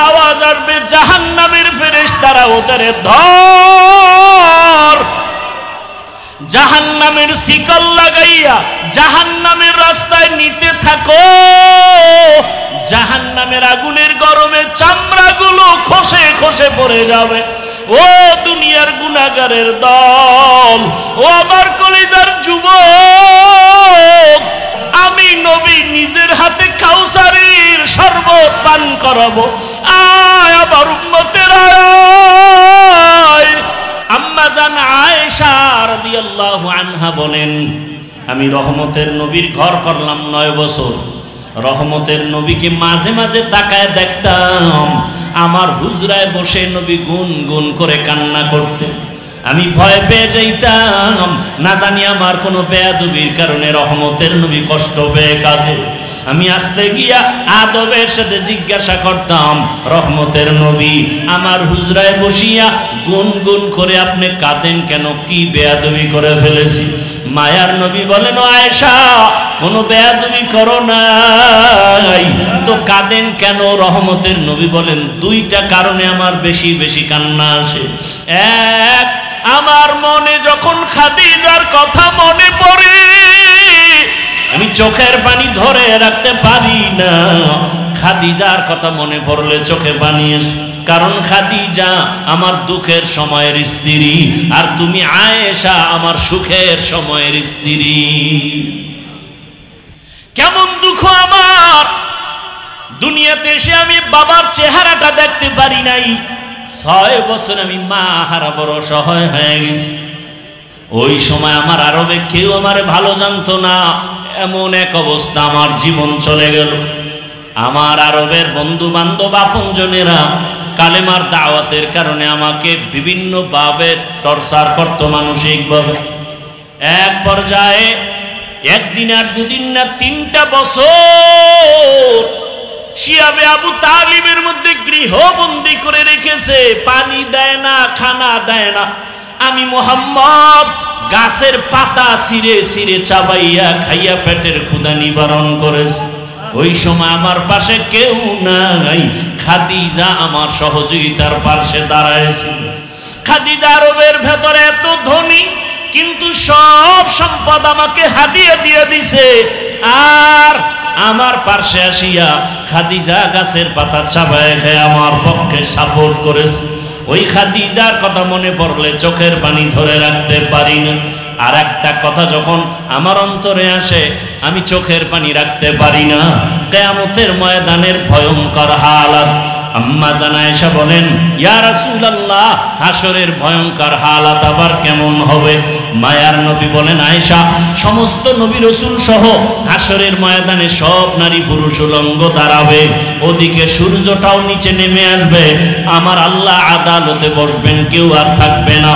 আওয়াজ আসবে জাহান্নামের ফেরেশতারা ওদের ধর, জাহান্নামের শিকল লাগাইয়া জাহান্নামের রাস্তায় নিতে থাকো। জাহান্নামের আগুনের গরমে চামড়াগুলো খসে খসে পড়ে যাবে। ও দুনিয়ার গুনাহগারের দল, ও আমার কলিজার যুবক, আমি নবী নিজের হাতে কাউসারের শরবত পান করাবো। আয় আমার উম্মতের আয়। আম্মা জান আয়েশা রাদিয়াল্লাহু আনহা বলেন, আমি রহমতের নবীর ঘর করলাম 9 বছর। রহমতের নবীকে মাঝে মাঝে তাকায় দেখতাম, আমার হুজরায় বসে নবী গুন গুন করে কান্না করতেন। আমি ভয় পেয়ে যাইতাম, না জানি আমার কোনো বেয়াদবির কারণে রহমতের নবী কষ্ট পেয়ে কাঁদে। আমি আসতে গিয়া আদবের সাথে জিজ্ঞাসা করতাম, রহমতের নবী আমার হুজরায় বসিয়া গুন গুন করে আপনি কাঁদেন কেন, কি বেয়াদবি করে ফেলেছি? মায়ার নবী বলেন, ও আয়েশা, কোনো বেয়াদবি করো নাই তো কাঁদেন কেন? রহমতের নবী বলেন, 2টা কারণে আমার বেশি বেশি কান্না আসে। এক, আমার মনে যখন খাদিজার কথা মনে পড়ে আমি চোখের পানি ধরে রাখতে পারি না। খাদিজার কথা মনে পড়লে চোখে পানি আসে, কারণ খাদিজা আমার দুঃখের সময়ের স্ত্রী, আর তুমি আয়েশা আমার সুখের সময়ের স্ত্রী। কেমন দুঃখ আমার, দুনিয়াতে এসে আমি বাবার চেহারাটা দেখতে পারি নাই। 6 বছর আমি মা হারা বড় অসহায় হয়ে গেছি। ওই সময় আমার আরবে কেউ আমারে ভালো জানতো না, এমন এক অবস্থা আমার জীবন চলে গেল। আমার আরবের বন্ধু বান্ধব আপনজনেরা কালেমার দাওয়াতের কারণে আমাকে বিভিন্ন ভাবে টর্চার করতো মানসিকভাবে। এক পর্যায়ে 1 দিন আর 2 দিন না 3টা বছর শিয়াবে আবু তালিবের মধ্যে গৃহবন্দী করে রেখেছে, পানি দেয় না, খানা দেয় না। আমি মুহাম্মদ গাছের পাতা ছিঁড়ে ছিঁড়ে চাবাইয়া খাইয়া পেটের ক্ষুধা নিবারণ করেছে। ওই সময় আমার পাশে কেউ নাই, খাদিজা আমার সহযোগিতার পাশে দাঁড়ায়ছিল। খাদিজা আরবের ভেতরে এত ধনী, কিন্তু সব সম্পদ আমাকে হাদিয়া দিয়ে দিছে, আর আমার পাশে আসিয়া খাদিজা গাছের পাতা চাবায় খেয়ে আমার পক্ষে সাপোর্ট করেছে। ওই খাদিজার কথা মনে পড়লে চোখের পানি ধরে রাখতে পারি না। আর একটা কথা যখন আমার অন্তরে আসে, আমি চোখের পানি রাখতে পারি না। কিয়ামতের ময়দানের ভয়ঙ্কর হালাত। আম্মা জান আয়েশা বলেন, ইয়া রাসূলুল্লাহ, হাসরের ভয়ঙ্কর হালাত আবার কেমন হবে? মায়ার নবী বলেন, আয়েশা, সমস্ত নবী রাসূল সহ হাসরের ময়দানে সব নারী পুরুষ উলঙ্গ দাঁড়াবে। ওদিকে সূর্যটাও নিচে নেমে আসবে। আমার আল্লাহ আদালতে বসবেন, কেউ আর থাকবে না।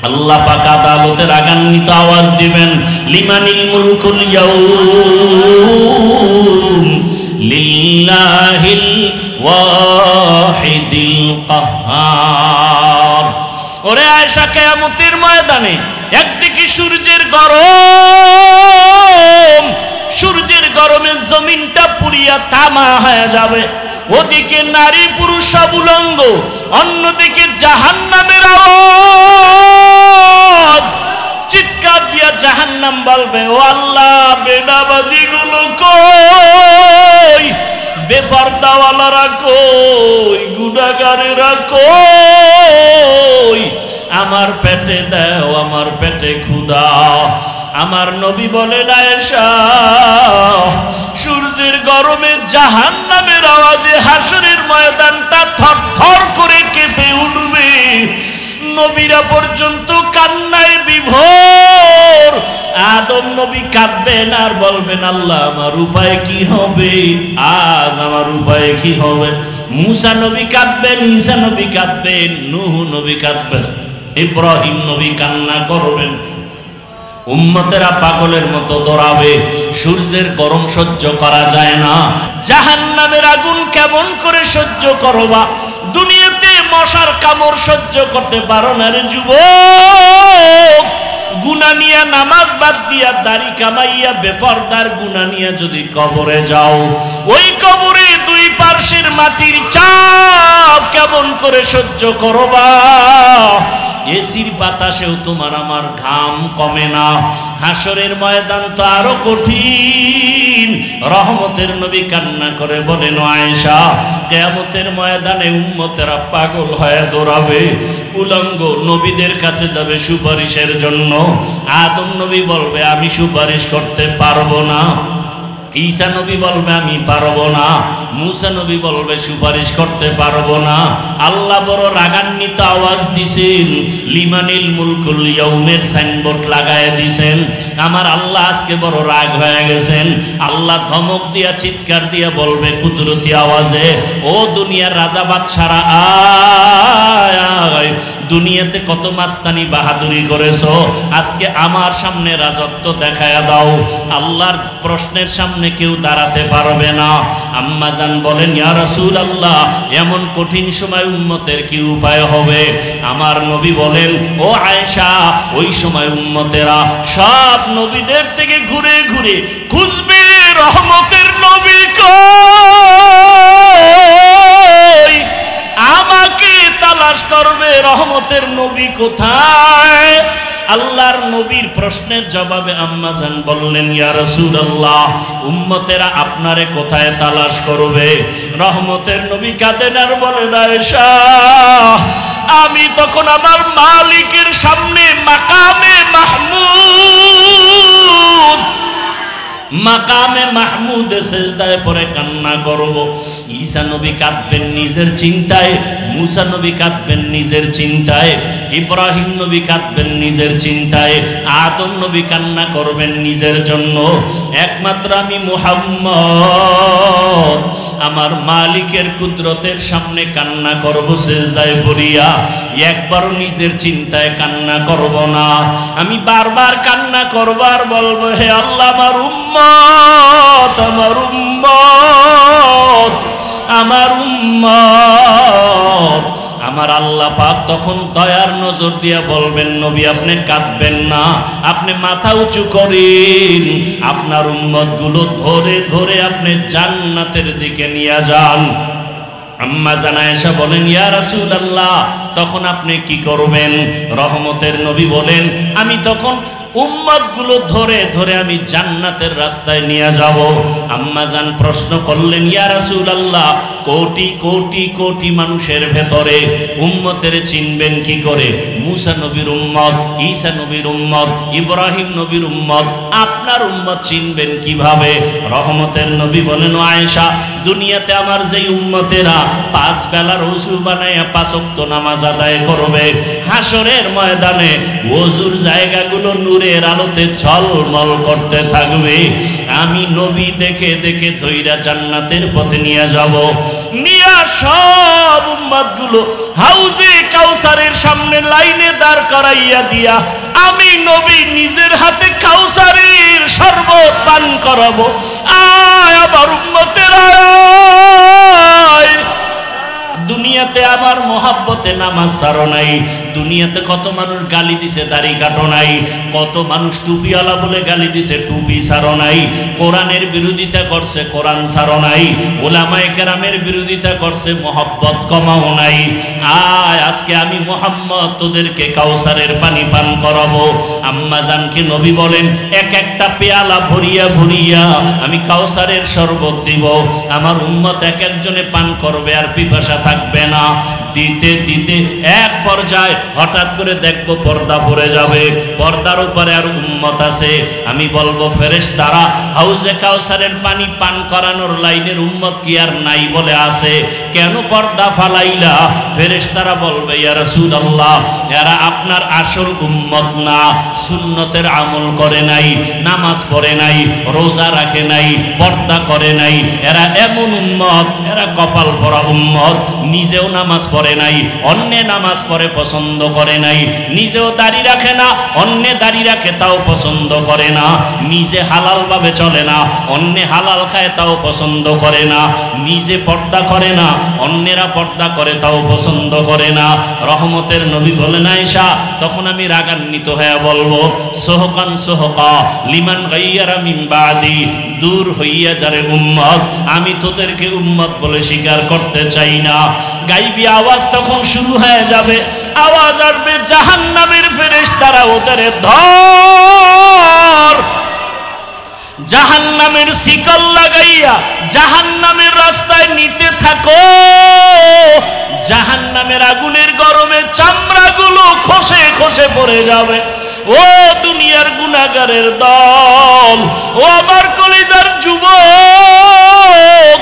আল্লাহ পাক আদালতে রাগান্বিত আওয়াজ দিবেন, লিমানিল মুলকুল ইয়াউম লিল্লাহিল ওয়াহিদিল কাহ্হার। ওরে আয়েশা, কিয়ামতের ময়দানে একদিকে সূর্যের গরম, সূর্যের গরমে জমিনটা পুড়িয়া তামা হয়ে যাবে। ওদিকে নারী পুরুষ সব উলঙ্গ, অন্যদিকে জাহান্নামের আওয়াজ। চিৎকার দিয়া জাহান্নাম বলবে, ও আল্লাহ, বেনামাজি গুলো কই, বেপরদাওয়ালারা কই, গুনাহগারেরা কই, আমার পেটে দাও, আমার পেটে ক্ষুধা। আমার নবী বলেন, আয়েশা, সূর্যের গরমে জাহান্নামের আওয়াজে হাসরের ময়দানটা থরথর করে কেঁপে উঠবে। নবীরা পর্যন্ত কান্নায় বিভোর। আদম নবী কাঁদবেন আর বলবেন, আল্লাহ, আমার উপায় কি হবে? আজ আমার উপায় কি হবে? মুসা নবী কাঁদবেন, ঈসা নবী কাঁদবেন, নূহ নবী কাঁদবেন, ইব্রাহিম নবী কান্না করবেন। উম্মতেরা পাগলের মতো দৌড়াবে। সূর্যের গরম সহ্য করা যায় না, জাহান্নামের আগুন কেমন করে সহ্য করবা? দুনিয়াতে মশার কামড় সহ্য করতে পারো না রে যুবক, গুনাহ নিয়ে নামাজ বাদ দিয়া দাড়ি কামাইয়া বেপরদার গুনাহ নিয়ে যদি কবরে যাও, ওই কবরে দুই পার্শ্বের মাটির চাপ কেমন করে সহ্য করবা? এসির বাতাসেও তোমার আমার ঘাম কমে না। হাসরের ময়দান তো আরো কঠিন। রহমতের নবী কান্না করে বলেন, আয়েশা, কিয়ামতের ময়দানে উম্মতেরা পাগল হয়ে দৌড়াবে, উলঙ্গ নবীদের কাছে যাবে সুপারিশের জন্য। আদম নবী বলবে আমি সুপারিশ করতে পারবো না, ঈসা নবী বলবে আমি পারবো না, মুসা নবী বলবে সুপারিশ করতে পারবো না। আল্লাহ বড় রাগান্বিত আওয়াজ দিছেন, লিমানিল মুলকুল ইয়াউমের সাইনবোর্ড লাগায় দিছেন। আমার আল্লাহ আজকে বড় রাগ হয়ে গেছেন। আল্লাহ ধমক দিয়া চিৎকার দিয়া বলবে কুদরতি আওয়াজে, ও দুনিয়ার রাজা বাদশারা আয়, দুনিয়াতে কত মাস্তানি বাহাদুরি করেছো, আজকে আমার সামনে রাজত্ব দেখায়া দাও। আল্লাহর প্রশ্নের সামনে কেউ দাঁড়াতে পারবে না। আম্মা জান বলেন, ইয়া রাসূলুল্লাহ, এমন কঠিন সময় উম্মতের কি উপায় হবে? আমার নবী বলেন, ও আয়েশা, ওই সময় উম্মতেরা সব নবীদের থেকে ঘুরে ঘুরে খুঁজবে রহমতের নবী কই, আমাকে তালাশ করবে রহমতের নবী কোথায়। আল্লাহর নবীর প্রশ্নের জবাবে আম্মা জান বললেন, ইয়া রাসূলুল্লাহ, উম্মতেরা আপনারে কোথায় তালাশ করবে? রহমতের নবী কাঁদেন আর বলেন, আয়েশা, আমি তখন আমার মালিকের সামনে মাকামে মাহমুদ, মাকামে মাহমুদে সেজদায় পড়ে কান্না করব। ঈসা নবী কাঁদবেন নিজের চিন্তায়, মুসা নবী কাঁদবেন নিজের চিন্তায়, ইব্রাহিম নবী কাঁদবেন নিজের চিন্তায়, আদম নবী কান্না করবেন নিজের জন্য। একমাত্র আমি মুহাম্মদ আমার মালিকের কুদরতের সামনে কান্না করব সেজদায় পড়িয়া, একবারও নিজের চিন্তায় কান্না করব না। আমি বারবার কান্না করব আর বলবো, হে আল্লাহ, আমার উম্মত, আমার উম্মত, আমার উম্মত। আমার আল্লাহ পাক তখন দয়ার নজর দিয়া বলবেন, নবী আপনি কাঁদবেন না, আপনি মাথা উঁচু করেন, আপনার উম্মত গুলো ধরে ধরে আপনি জান্নাতের দিকে নিয়ে যান। আম্মা জান আয়েশা বলেন, ইয়া রাসূলুল্লাহ, তখন আপনি কি করবেন? রহমতের নবী বলেন, আমি তখন উম্মত গুলো ধরে ধরে আমি জান্নাতের রাস্তায় নিয়ে যাব। আম্মা জান প্রশ্ন করলেন, ইয়া রাসূলুল্লাহ, কোটি কোটি কোটি মানুষের ভেতরে উম্মতের চিনবেন কি করে? মুসা নবীর উম্মত, ঈসা নবীর উম্মত, ইব্রাহিম নবীর উম্মত, আপনার উম্মত চিনবেন কিভাবে? রহমতের নবী বলেন, আয়েশা, দুনিয়াতে আমার যেই উম্মতেরা 5 বেলার ওযু বানায়া 5 ওয়াক্ত নামাজ আদায় করবে, হাসরের ময়দানে ওযুর জায়গাগুলো নূরের আলোতে ঝলমল করতে থাকবে। আমি নবী দেখে দেখে ধইরা জান্নাতের পথে নিয়ে যাব। নিয়া সব উম্মতগুলো হাউজে কাউসারের সামনে লাইনে দাঁড় করাইয়া দিয়া আমি নবী নিজের হাতে কাউসারের শরবত পান করাবো। আয় আমার উম্মতের আয়, দুনিয়াতে আমার মহাব্বতে নামাজ ছাড়ো নাই, দুনিয়াতে কত মানুষ গালি দিছে দাড়ি কাটো নাই, কত মানুষ টুপিওয়ালা বলে গালি দিছে টুপি ছাড়ো নাই, কোরআনের বিরোধিতা করছে কোরআন ছাড়ো নাই, ওলামায়ে কেরামের বিরোধিতা করছে মহব্বত কমাও নাই। আয় আজকে আমি মুহাম্মদ তোদেরকে কাউসারের পানি পান করাবো। আম্মা জানকে নবী বলেন, এক একটা পেয়ালা ভরিয়া ভরিয়া আমি কাউসারের শরবত দিব, আমার উম্মত এক একজনে পান করবে আর পিপাসা থাকবে না। দিতে দিতে এক পর্যায়ে হঠাৎ করে দেখবো পর্দা পড়ে যাবে, পর্দার উপরে আর উম্মত আছে। আমি বলবো, ফেরেশতারা, হাউজে কাউসারের পানি পান করানোর লাইনের উম্মত কি আর নাই বলে আছে, কেন পর্দা ফালাইলা? ফেরেশতারা বলবে, ইয়া রাসূলুল্লাহ, এরা আপনার আসল উম্মত না, সুন্নতের আমল করে নাই, নামাজ পড়ে নাই, রোজা রাখে নাই, পর্দা করে নাই, এরা এমন উম্মত, এরা কপাল পরা উম্মত, নিজেও নামাজ পড়ে নাই, অন্যে নামাজ পড়ে পছন্দ করে নাই, নিজেও দাড়ি রাখে না, অন্যে দাড়ি রাখে তাও পছন্দ করে না, নিজে হালাল ভাবে চলে না, অন্যে হালাল খায় তাও পছন্দ করে না, নিজে পর্দা করে না, অন্যেরা পর্দা করে তাও পছন্দ করে না। রহমতের নবী বলেন আয়েশা, তখন আমি রাগান্বিত হয়ে বলবো সোহকান সোহকা লিমান গাইয়ারা মিন বাদি, দূর হইয়া যারে উম্মত, আমি তোদেরকে উম্মত বলে স্বীকার করতে চাই না। গাইবি আওয়াজ তখন শুরু হয়ে যাবে, আওয়াজ আসবে জাহান্নামের ফেরেশতারা ওদের ধর, জাহান্নামের শিকল লাগাইয়া জাহান্নামের রাস্তায় নিতে থাকো। জাহান্নামের আগুনের গরমে চামড়াগুলো খসে খসে পড়ে যাবে। ও দুনিয়ার গুনাহগারের দল, ও আমার কলিজার যুবক,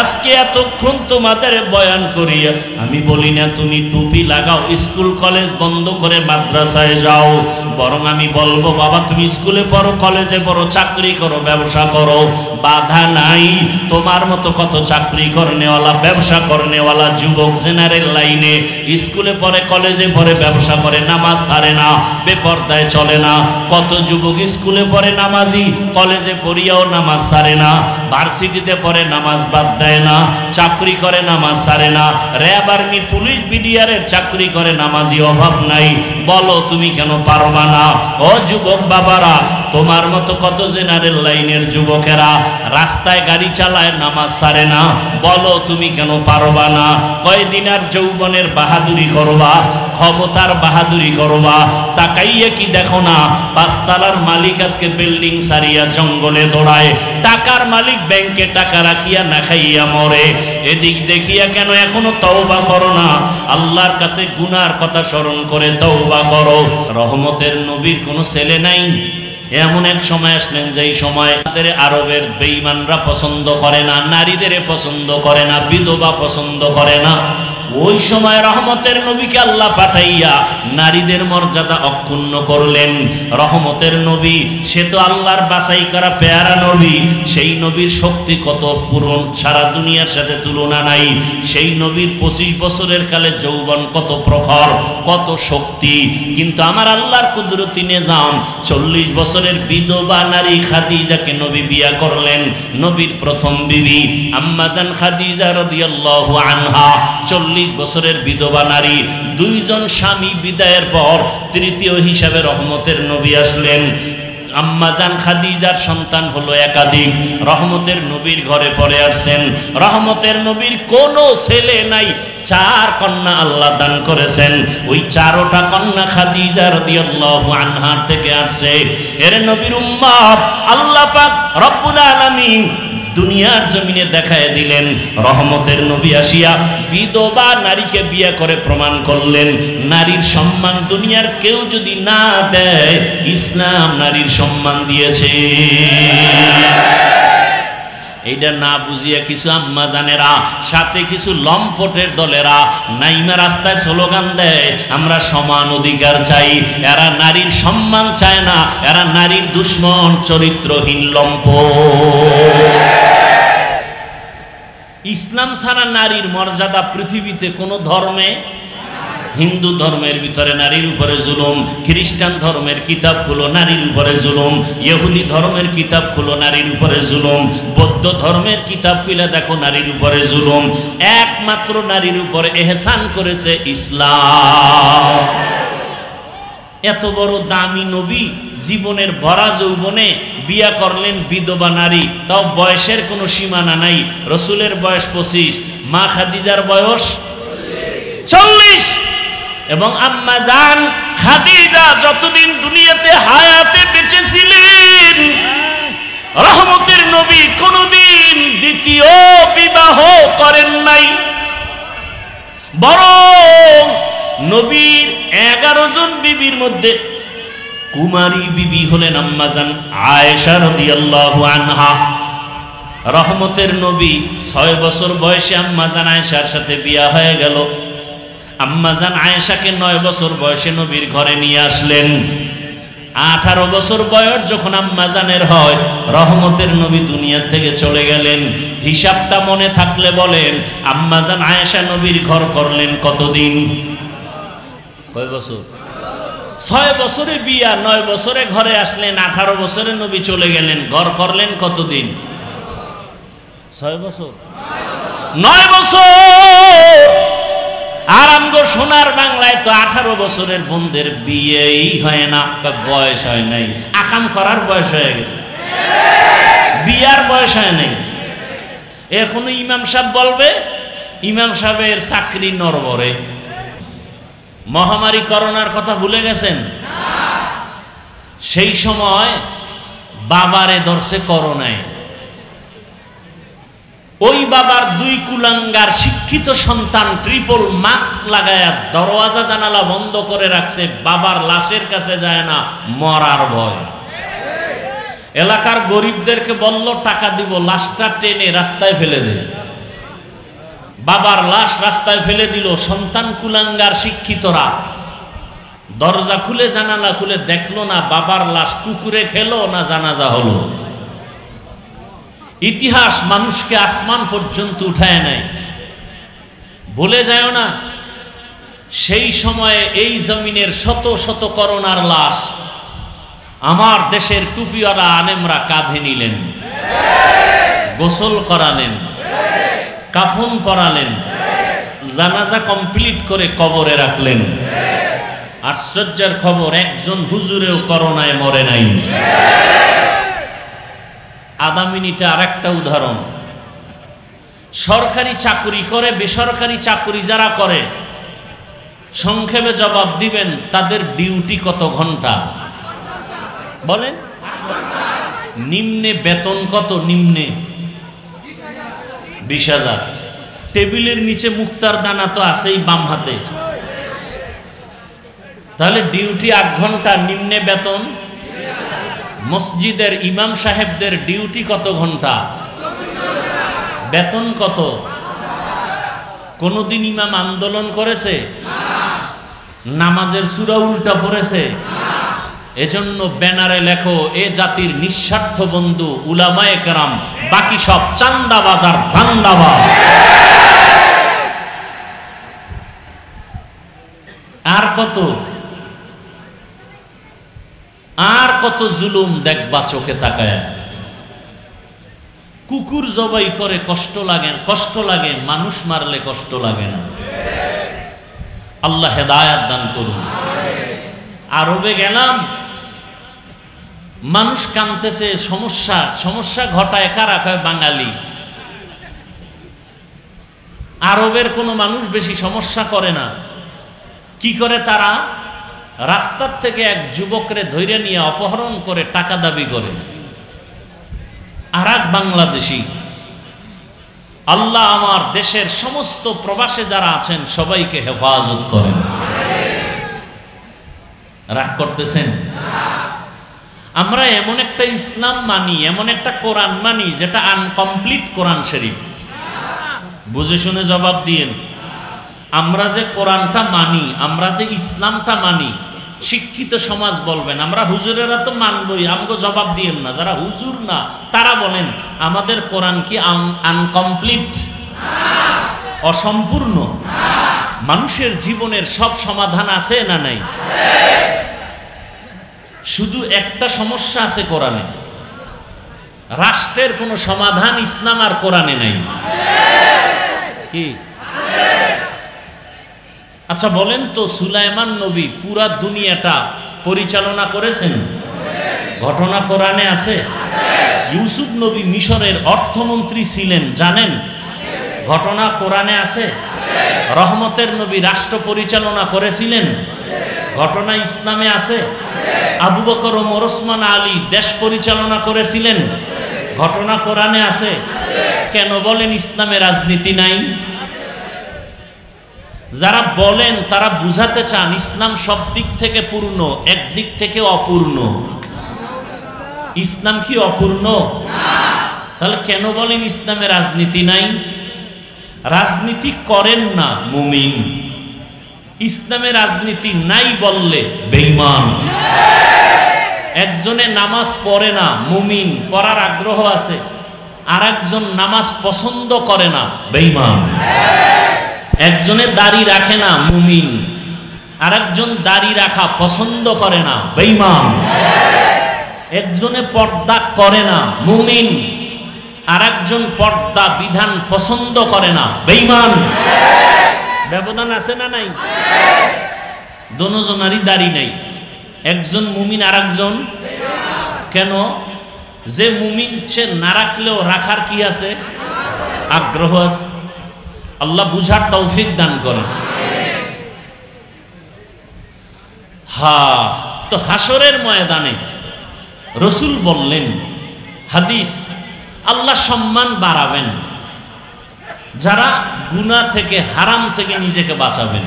আজকে এতক্ষণ তোমাদের বয়ান করিয়া আমি বলি না তুমি টুপি লাগাও, স্কুল কলেজ বন্ধ করে মাদ্রাসায় যাও, বরং আমি বলবো বাবা তুমি স্কুলে পড়ো, কলেজে পড়ো, চাকরি করো, ব্যবসা করো, বাধা নাই। তোমার মতো কত চাকরি করনেওয়ালা, ব্যবসা করনেওয়ালা যুবক জেনারেল লাইনে স্কুলে পড়ে, কলেজে পড়ে, ব্যবসা করে, নামাজ ছাড়ে না, বেপরদায় চলে না। কত যুবক স্কুলে পড়ে নামাজি, কলেজে পড়িয়াও নামাজ ছাড়ে না, ভার্সিটিতে পড়ে নামাজ বাদ দেয় না, চাকরি করে নামাজ ছাড়ে না, র্যাব আর্মি পুলিশ বিডিআরের চাকরি করে, নামাজি অভাব নাই। বলো তুমি কেন পারবা না? ও যুবক বাবারা, তোমার মতো কত জেনারেল লাইনের যুবকেরা রাস্তায় গাড়ি চালায়, নামাজ ছাড়ে না, বলো তুমি কেন পারবা না? কয়দিন আর যৌবনের বাহাদুরি করবা, ক্ষমতার বাহাদুরি করবা? তাকাইয়া কি দেখো না পাঁচতলার মালিক আজকে বিল্ডিং সারিয়া জঙ্গলে দৌড়ায়, টাকার মালিক ব্যাংকে টাকা রাখিয়া না খাইয়া মরে। এদিক দেখিয়া কেন এখনো তওবা করো না? আল্লাহর কাছে গুনার কথা স্মরণ করে তওবা করো। রহমতের নবীর কোনো ছেলে নাই। এমন এক সময় আসলেন যেই সময় আরবের বেঈমানরা পছন্দ করে না, নারীদের পছন্দ করে না, বিধবা পছন্দ করে না। ওই সময় রহমতের নবীকে আল্লাহ পাঠাইয়া নারীদের মর্যাদা অক্ষুণ্ণ করলেন। রহমতের নবী সে তো আল্লাহর বাছাই করা পেয়ারা নবী, সেই নবীর শক্তি কত পূরণ, সারা দুনিয়ার সাথে তুলনা নাই। সেই নবীর 25 বছরের কালে যৌবন কত প্রখর, কত শক্তি। কিন্তু আমার আল্লাহর কুদরতি নিজাম 40 বছরের বিধবা নারী খাদিজাকে নবী বিয়া করলেন। নবীর প্রথম বিবি আম্মাজান খাদিজা রাদিয়াল্লাহু আনহা 40 বছরের বিধবা নারী। দুইজন স্বামী বিদায়ের পর তৃতীয় হিসাবে রহমতের নবী আসলেন। আম্মাজান খাদিজার সন্তান হলো একাধিক, রহমতের নবীর ঘরে পড়ে আসছেন। রহমতের নবীর কোনো ছেলে নাই, 4 কন্যা আল্লাহ দান করেছেন। ওই 4টা কন্যা খাদিজা রাদিয়াল্লাহু আনহা থেকে আসছে। এর নবীর উম্মত আল্লাহ পাক রব্বুল আলামিন দুনিয়ার জমিনে দেখায় দিলেন। রহমতের নবী আসিয়া বিধবা নারীকে বিয়ে করে প্রমাণ করলেন নারীর সম্মান দুনিয়ার কেউ যদি না দেয়, ইসলাম নারীর সম্মান দিয়েছে। এইটা না বুঝিয়া কিছু আম্মা জানেরা, সাথে কিছু লম্পটের দলেরা নাইমা রাস্তায় স্লোগান দেয় আমরা সমান অধিকার চাই। এরা নারীর সম্মান চায় না, এরা নারীর দুশ্মন, চরিত্রহীন লম্পট। ইসলাম ছাড়া নারীর মর্যাদা পৃথিবীতে কোনো ধর্মে, হিন্দু ধর্মের ভিতরে নারীর উপরে জুলুম, খ্রিস্টান ধর্মের কিতাবগুলো নারীর উপরে জুলুম, ইহুদি ধর্মের কিতাবগুলো নারীর উপরে জুলুম, বৌদ্ধ ধর্মের কিতাবগুলো দেখো নারীর উপরে জুলুম। একমাত্র নারীর উপরে এহসান করেছে ইসলাম। এত বড় দামি নবী জীবনের ভরা যৌবনে বিয়া করলেন বিধবা নারী, তাও বয়সের কোনো সীমানা নাই। রসুলের বয়স 25, মা খাদিজার বয়স 40। এবং আম্মা জান খাদিজা যতদিন দুনিয়াতে হায়াতে বেঁচে ছিলেন, রহমতের নবী কোনদিন দ্বিতীয় বিবাহ করেন নাই। বরং নবীর 11 জন বিবির মধ্যে কুমারী বিবি হলেন আম্মা জান আয়েশা রাদিয়াল্লাহু আনহা। রহমতের নবী 6 বছর বয়সে আম্মা জান আয়েশার সাথে বিয়া হয়ে গেল। আম্মাজান আয়েশাকে 9 বছর বয়সে নবীর ঘরে নিয়ে আসলেন। 18 বছর বয়স যখন আম্মাজানের হয়, রহমতের নবী দুনিয়া থেকে চলে গেলেন। হিসাবটা মনে থাকলে বলেন, আম্মাজান আয়েশা নবীর ঘর করলেন কতদিন? কয় বছর? 6 বছরে বিয়া, 9 বছরে ঘরে আসলেন, 18 বছরে নবী চলে গেলেন। ঘর করলেন কতদিন? 6 বছর। 9 বছর। আর আমগো সোনার বাংলায় তো 18 বছরের বোনদের বিয়েই হয় না, বয়স হয় নাই, আকাম করার বয়স হয়ে গেছে, বিয়ার বয়স হয় নাই। এখনো ইমাম সাহেব বলবে, ইমাম সাহেবের চাকরি নরবরে। মহামারী করোনার কথা ভুলে গেছেন? সেই সময় বাবারে ধরছে করোনায়, ওই বাবার 2 কুলাঙ্গার শিক্ষিত সন্তান ট্রিপল মাস্ক লাগায়া দরওয়াজা জানালা বন্ধ করে রাখছে, বাবার লাশের কাছে যায় না, মরার ভয়। এলাকার গরিবদেরকে বলল টাকা দিব, লাশটা টেনে রাস্তায় ফেলে দে। বাবার লাশ রাস্তায় ফেলে দিল। সন্তান কুলাঙ্গার শিক্ষিতরা দরজা খুলে জানালা খুলে দেখলো না বাবার লাশ কুকুরে খেলো না জানাজা হলো। ইতিহাস মানুষকে আসমান পর্যন্ত উঠায় নেয়। ভুলে যায় না, সেই সময়ে এই জমিনের শত শত করোনার লাশ আমার দেশের টুপিওয়ালা আলেমরা কাঁধে নিলেন, গোসল করালেন, কাফন পরালেন, জানাজা কমপ্লিট করে কবরে রাখলেন। আশ্চর্যের খবর, একজন হুজুরেও করোনায় মরে নাই। আধা মিনিটে আরেকটা উদাহরণ। সরকারি চাকরি করে, বেসরকারি চাকরি যারা করে, সংক্ষেপে জবাব দিবেন, তাদের ডিউটি কত ঘন্টা বলেন? নিম্নে বেতন কত? নিম্নে 20,000। টেবিলের নিচে মুক্তার দানা তো আছেই বাম হাতে, তাহলে ডিউটি 8 ঘন্টা, নিম্নে বেতন। মসজিদের ইমাম সাহেবদের ডিউটি কত ঘন্টা? বেতন কত? কোনদিন ইমাম আন্দোলন করেছে? নামাজের সূরা উল্টা পড়েছে? এজন্য ব্যানারে লেখো, এ জাতির নিঃস্বার্থ বন্ধু উলামায়ে কেরাম, বাকি সব চান্দাবাজ আর ধান্দাবাজ। আর কত আর কত জুলুম দেখবা চোখে তাকায়। কুকুর জবাই করে কষ্ট লাগে, মানুষ মারলে কষ্ট লাগে না। আল্লাহ হেদায়েত দান করুন। আরবে গেলাম, মানুষ কাঁদতেছে, সমস্যা ঘটায় কারা? কয় বাঙালি। আরবের কোনো মানুষ বেশি সমস্যা করে না। কি করে তারা? রাস্তার থেকে এক যুবকরে ধৈর্য নিয়ে অপহরণ করে টাকা দাবি করে। আর এক বাংলাদেশি। আল্লাহ আমার দেশের সমস্ত প্রবাসে যারা আছেন সবাইকে হেফাজত করেন। রাগ করতেছেন? আমরা এমন একটা ইসলাম মানি, এমন একটা কোরআন মানি যেটা আনকমপ্লিট কোরআন শরীফ। বুঝে শুনে জবাব দিয়েন। আমরা যে কোরআনটা মানি, আমরা যে ইসলামটা মানি, শিক্ষিত সমাজ বলবেন আমরা হুজুরেরা তো মানবই, আমগো জবাব দিয়েন না। যারা হুজুর না তারা বলেন আমাদের কোরআন কি আনকমপ্লিট, অসম্পূর্ণ? মানুষের জীবনের সব সমাধান আছে না নাই? শুধু একটা সমস্যা আছে কোরআনে, রাষ্ট্রের কোনো সমাধান ইসলাম আর কোরআনে নাই। কি? আচ্ছা বলেন তো, সুলাইমান নবী পুরা দুনিয়াটা পরিচালনা করেছেন? ঘটনা কোরআনে আছে? ইউসুফ নবী মিশরের অর্থমন্ত্রী ছিলেন, জানেন? ঘটনা কোরআনে আছে? রহমতের নবী রাষ্ট্র পরিচালনা করেছিলেন, ঘটনা ইসলামে আছে? আবু বকর, ওমর, ওসমান, আলী দেশ পরিচালনা করেছিলেন, ঘটনা কোরআনে আছে? কেন বলেন ইসলামে রাজনীতি নাই? যারা বলেন তারা বুঝাতে চান ইসলাম সব দিক থেকে পূর্ণ, একদিক থেকে অপূর্ণ। ইসলাম কি অপূর্ণ? তাহলে কেন বলেন ইসলামে রাজনীতি নাই? রাজনীতি করেন না মুমিন, ইসলামে রাজনীতি নাই বললে বেঈমান। একজনে নামাজ পড়ে না মুমিন, পড়ার আগ্রহ আছে, আর একজন নামাজ পছন্দ করে না বেঈমান। একজনে দাড়ি রাখে না মুমিন, আর একজন দাড়ি রাখা পছন্দ করে না বেঈমান। একজনে পর্দা করে না মুমিন, আর একজন পর্দা বিধান পছন্দ করে না, বেঈমান। ব্যবধান আছে না নাই? দোনোজনারই দাড়ি নাই, একজন মুমিন আর একজন কেন? যে মুমিন সে না রাখলেও রাখার কি আছে? আগ্রহ আছে। আল্লাহ বুঝার তৌফিক দান করেন। তো হাসরের ময়দানে রসুল বললেন, হাদিস, আল্লাহ সম্মান বাড়াবেন যারা গুনাহ থেকে, হারাম থেকে নিজেকে বাঁচাবেন।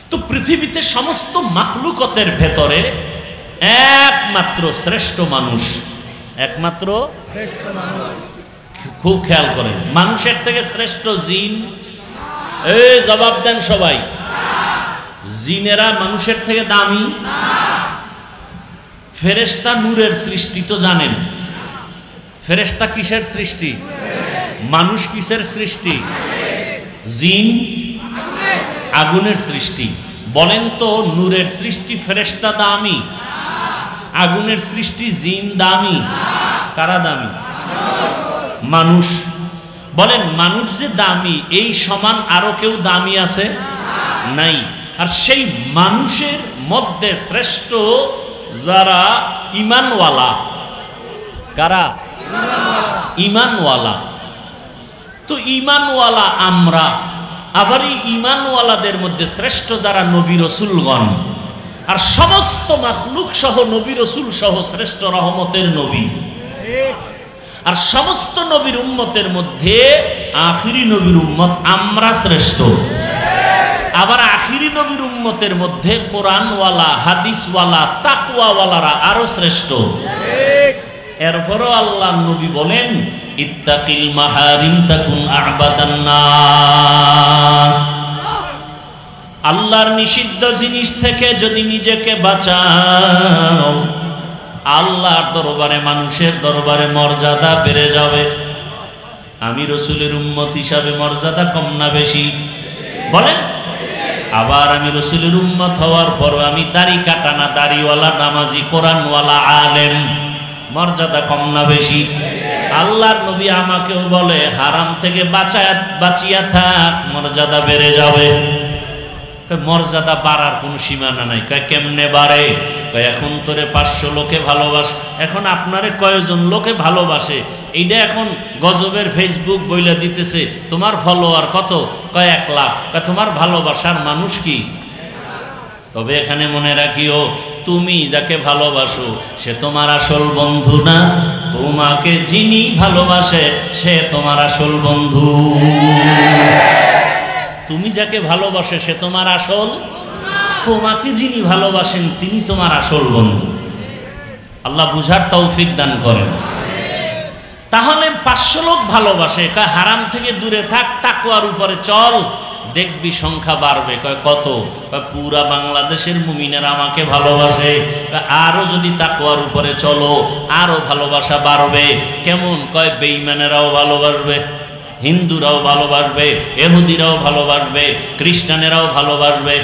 তো পৃথিবীতে সমস্ত মাখলুকতের ভেতরে একমাত্র শ্রেষ্ঠ মানুষ, একমাত্র শ্রেষ্ঠ মানুষ, খুব খেয়াল করেন, মানুষের থেকে শ্রেষ্ঠ জিন? এই জবাব দেন সবাই। জিনেরা মানুষের থেকে দামি? ফেরেশতা নূরের সৃষ্টি তো জানেন। ফেরেশতা কিসের সৃষ্টি? মানুষ কিসের সৃষ্টি? জিন আগুনের সৃষ্টি। বলেন তো, নূরের সৃষ্টি ফেরেশতা দামি, আগুনের সৃষ্টি জিন দামি? কারা দামি? মানুষ। বলেন, মানুষ যে দামি, এই সমান আরো কেউ দামি আছে? নাই। আর সেই মানুষের মধ্যে শ্রেষ্ঠ যারা ঈমানওয়ালা। কারা? ঈমানওয়ালা। তো ঈমানওয়ালা আমরা, আবার এই ঈমানওয়ালাদের মধ্যে শ্রেষ্ঠ যারা নবী রাসূলগণ, আর সমস্ত মাখলুক সহ নবী রাসূল সহ শ্রেষ্ঠ রহমতের নবী। আর সমস্ত নবীর উম্মতের মধ্যে আখিরি নবীর উম্মত আমরা শ্রেষ্ঠ। আবার আখিরি নবীর উম্মতের মধ্যে কোরআনওয়ালা, হাদিসওয়ালা, তাকওয়াওয়ালারা আরো শ্রেষ্ঠ। এরপরও আল্লাহ নবী বলেন, ইত্তাকিল মাহারিম তাকুন আ'বাদান নাস। আল্লাহর নিষিদ্ধ জিনিস থেকে যদি নিজেকে বাঁচাও, আল্লাহর দরবারে, মানুষের দরবারে মর্যাদা বেড়ে যাবে। আমি রাসূলের উম্মত হিসাবে মর্যাদা কম না বেশি? বলেন। আবার আমি রাসূলের উম্মত হওয়ার পর আমি দাড়ি কাটা না দাড়িওয়ালা, নামাজি, কোরআনওয়ালা, আলেম, মর্যাদা কম না বেশি? আল্লাহর নবী আমাকেও বলে, হারাম থেকে বাঁচিয়া থাক, মর্যাদা বেড়ে যাবে। মর্যাদা বাড়ার কোনো সীমানা নাই। কেমনে বাড়ে? এখন তোরে 500 লোকে ভালোবাসে। এখন আপনারে কয়জন লোকে ভালোবাসে এইটা এখন গজবের ফেসবুক বইলা দিতেছে। তোমার ফলোয়ার কত? 1 লাখ। তোমার ভালোবাসার মানুষ কি? তবে এখানে মনে রাখিও, তুমি যাকে ভালোবাসো সে তোমার আসল বন্ধু না, তোমাকে যিনি ভালোবাসে সে তোমার আসল বন্ধু। তুমি যাকে ভালোবাসে সে তোমার আসল, তোমাকে যিনি ভালোবাসেন তিনি তোমার আসল বন্ধু। আল্লাহ বুঝার তৌফিক দান করেন। তাহলে 500 লোক ভালোবাসে, কয় হারাম থেকে দূরে থাক, তাকওয়ার উপরে চল, দেখবি সংখ্যা বাড়বে। কয় কত? কয় পুরা বাংলাদেশের মুমিনেরা আমাকে ভালোবাসে। আরো যদি তাকওয়ার উপরে চলো আরো ভালোবাসা বাড়বে। কেমন? কয় বেঈমানেরাও ভালোবাসবে, হিন্দুরাও ভালোবাসবে, ইহুদিরাও ভালোবাসবে, খ্রিস্টানেরাও ভালোবাসবে।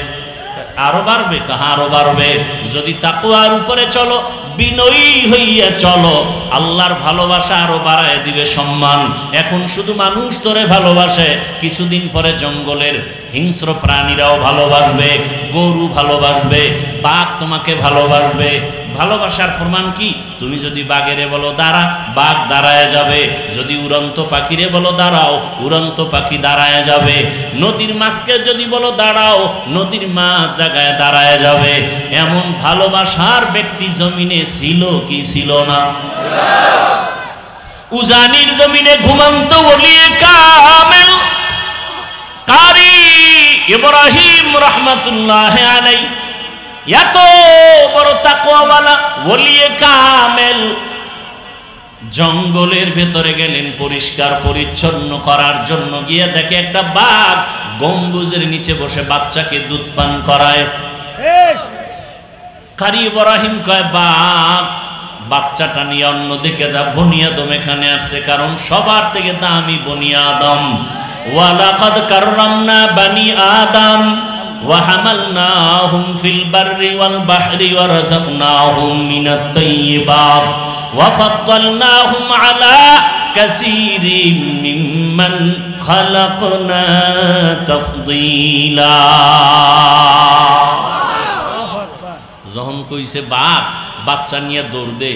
আরো বাড়বে? কাহা আরো বাড়বে। যদি তাকওয়ার উপরে চলো, বিনয়ী হইয়া চলো, আল্লাহর ভালোবাসা আরো বাড়ায় দিবে সম্মান। এখন শুধু মানুষ তোরে ভালোবাসে, কিছুদিন পরে জঙ্গলের হিংস্র প্রাণীরাও ভালোবাসবে, গরু ভালোবাসবে, বাঘ তোমাকে ভালোবাসবে। ভালোবাসার প্রমাণ কি? তুমি যদি বাঘেরে বলো দাঁড়া, বাঘ দাঁড়ায় যাবে। যদি উড়ন্ত পাখিরে বলো দাঁড়াও, উড়ন্ত পাখি দাঁড়ায় যাবে। নদীর মাছকে যদি বলো দাঁড়াও, নদীর মাছ জায়গায় দাঁড়ায় যাবে। এমন ভালোবাসার ব্যক্তি জমিনে ছিল কি ছিল না? উজানির জমিনে ঘুমন্ত ওলিয়ে কামেল কারি ইব্রাহিম রাহমাতুল্লাহ আলাইহি, এত বড় তাকওয়াওয়ালা ওলিয়ে কামেল, জঙ্গলের ভেতরে গেলেন পরিষ্কার পরিচ্ছন্ন করার জন্য। গিয়ে দেখে একটা বাঘ গম্বুজের নিচে বসে বাচ্চাকে দুধ পান করায়। কারি ইব্রাহিম কয়, বাঘ বাচ্চাটা নিয়ে অন্যদিকে যা, বনি আদম এখানে আসছে, কারণ সবার থেকে দামি বনি আদম। ওয়ালাকাদ কাররামনা বানি আদম وحملناهم في البر والبحر ورزقناهم من الطيبات وفضلناهم على কাসীরিম মিম্মান খালাকনা তাফদীলা। যখন কইছে বাপ, বাচ্চা নিয়ে দৌড় দে।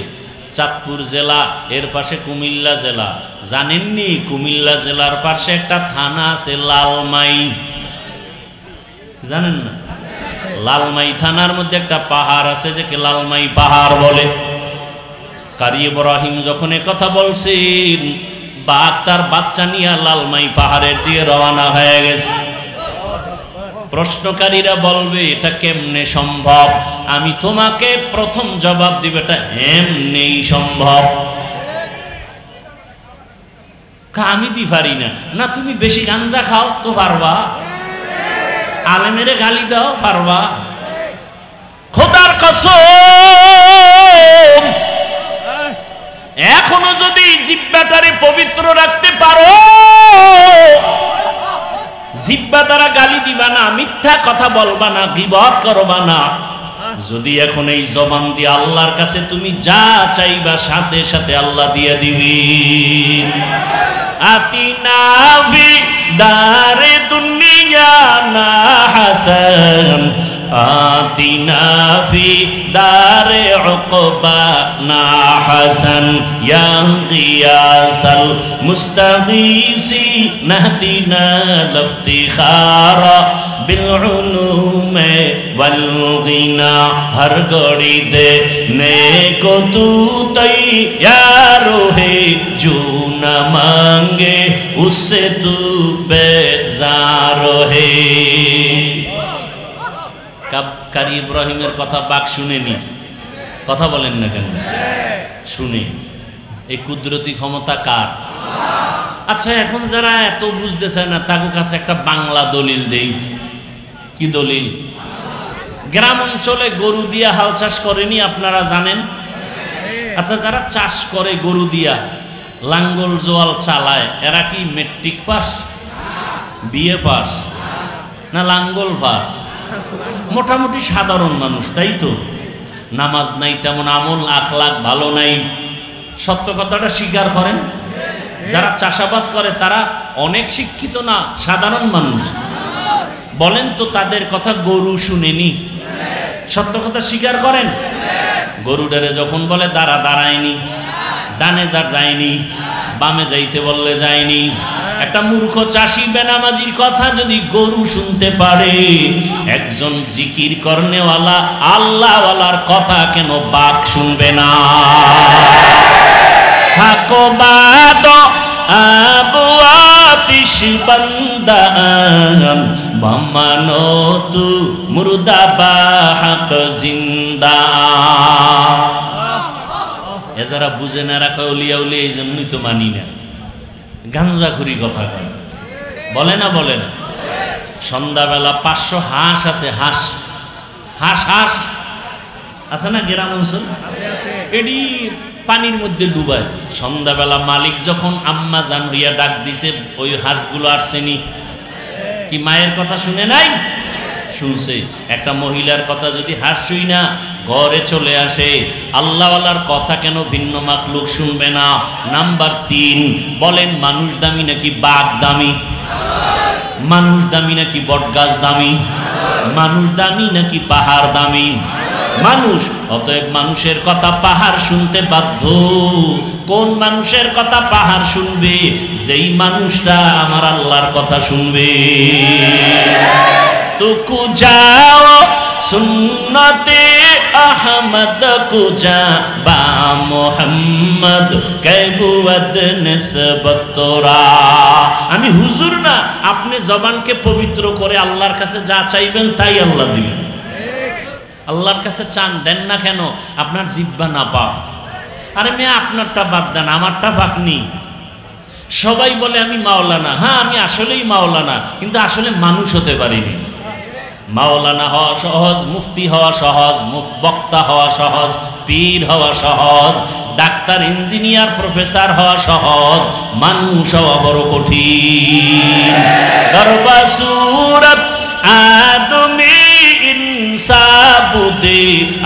চাঁদপুর জেলা, এর পাশে কুমিল্লা জেলা। জানেননি কুমিল্লা জেলার পাশে একটা থানা আছে লালমাই, জানেন না? লালমাই থানার মধ্যে একটা পাহাড় আছে যে লালমাই পাহাড় বলে। কারি ইব্রাহিম যখন কথা বলছেন, বাঘ তার বাচ্চা নিয়ে লালমাই পাহাড়ের দিকে রওনা হয়ে গেছে। প্রশ্নকারীরা বলবে এটা কেমনে সম্ভব? আমি তোমাকে প্রথম জবাব দিব, এটা এমনি সম্ভব। আমি দি পারি না। না, তুমি বেশি গাঞ্জা খাও তো পারবা, আলেমেরে গালি দাও পারবা। খোদার কসম, এখনো যদি জিহ্বাটারে পবিত্র রাখতে পারো, জিহ্বা দ্বারা গালি দিবা না, মিথ্যা কথা বলবা না, গীবত করবা না। যদি এখন এই জবান দিয়ে আল্লাহর কাছে তুমি যা চাইবা, সাথে সাথে আল্লাহ দিয়ে দিবেন। আতিনা ফি দারে দুনিয়া না হাসান, আতিনা ফি দারে উকবা না হাসান, ইয়া গিয়াসাল মুস্তাগীসি নাহদিনা লফতিখারা বিল উলুমে ওয়াল গিনা। হর গড়ি দে নে কো তু তৈয়ার হে, জো না মাंगे उससे तू बेजार है। কারি ইব্রাহিমের কথা বাক শুনেনি? কথা বলেন না কেন? শুনে। এই কুদরতি ক্ষমতা কার? আচ্ছা, এখন যারা এত বুঝতেছে না, তাদের কাছে একটা বাংলা দলিল দেই। কি দলিল? গ্রাম অঞ্চলে গরু দিয়া হাল চাষ করেনি, আপনারা জানেন? আচ্ছা, যারা চাষ করে গরু দিয়া, লাঙ্গল জোয়াল চালায়, এরা কি মেট্রিক পাস, বিএ পাস, না লাঙ্গল পাস? মোটামুটি সাধারণ মানুষ, তাই তো? নামাজ নাই, তেমন আমল আখলাক ভালো নাই। সত্য কথাটা স্বীকার করেন। যারা চাষাবাদ করে তারা অনেক শিক্ষিত না, সাধারণ মানুষ। বলেন তো তাদের কথা গরু শুনেনি? সত্য কথা স্বীকার করেন। গরুডারে যখন বলে দাঁড়া, দাঁড়ায়নি। ডানে যা যায়নি, বামে যাইতে বললে যায়নি। একটা মূর্খ চাষি বেনামাজির কথা যদি গরু শুনতে পারে, একজন জিকির করনেওয়ালা আল্লাহওয়ালার কথা কেন বাঘ শুনবে না? থাকো বাদ আবু আতিশ বান্দান, বামানো তু মুর্দা বাহক জিন্দা। এ যারা বুঝে না, রাখা উলিয়া উলিয়া, এই জন্যই তো মানি না। গাঞ্জাখুরি কথা কয়, বলে না? বলে না? সন্ধ্যাবেলা 500 হাঁস আছে, হাঁস হাঁস হাঁস আছে না গ্রাম অঞ্চল? এটি পানির মধ্যে ডুবায়। সন্ধ্যাবেলা মালিক যখন আম্মা জান হইয়া ডাক দিছে, ওই হাঁসগুলো আসছেনি কি মায়ের কথা শুনে নাই? শুনছে। একটা মহিলার কথা যদি হাঁস শুই না ঘরে চলে আসে, আল্লাহওয়ালার কথা কেন ভিন্ন মাখলুক শুনবে না? নাম্বার 3, বলেন মানুষ দামি নাকি বাঘ দামি? মানুষ দামি নাকি বটগাছ দামি? মানুষ দামি নাকি পাহাড় দামি? মানুষ। অতএব মানুষের কথা পাহাড় শুনতে বাধ্য। কোন মানুষের কথা পাহাড় শুনবে? যেই মানুষটা আমার আল্লাহর কথা শুনবে। তুকু যাও সুন্নতে আহমদ কুজা বা মোহাম্মদ কেবুয়াদ নিসবত তোরা। আমি হুজুর না, আপনি জবানকে পবিত্র করে আল্লাহর কাছে যা চাইবেন তাই আল্লাহ দিবেন। আল্লাহর কাছে চান, দেন না কেন? আপনার জিহ্বা না পাক। আরে মেয়ে, আপনারটা বাদ দেন, আমারটা পাকনি। সবাই বলে আমি মাওলানা। হ্যাঁ, আমি আসলেই মাওলানা, কিন্তু আসলে মানুষ হতে পারিনি। মাওলানা হওয়া সহজ, মুফতি হওয়া সহজ, বক্তা হওয়া সহজ, পীর হওয়া সহজ, ডাক্তার, ইঞ্জিনিয়ার, প্রফেসর হওয়া সহজ, মানুষ হওয়া বড় কঠিন। দরবা সুরত আদমি ইনসাবুদে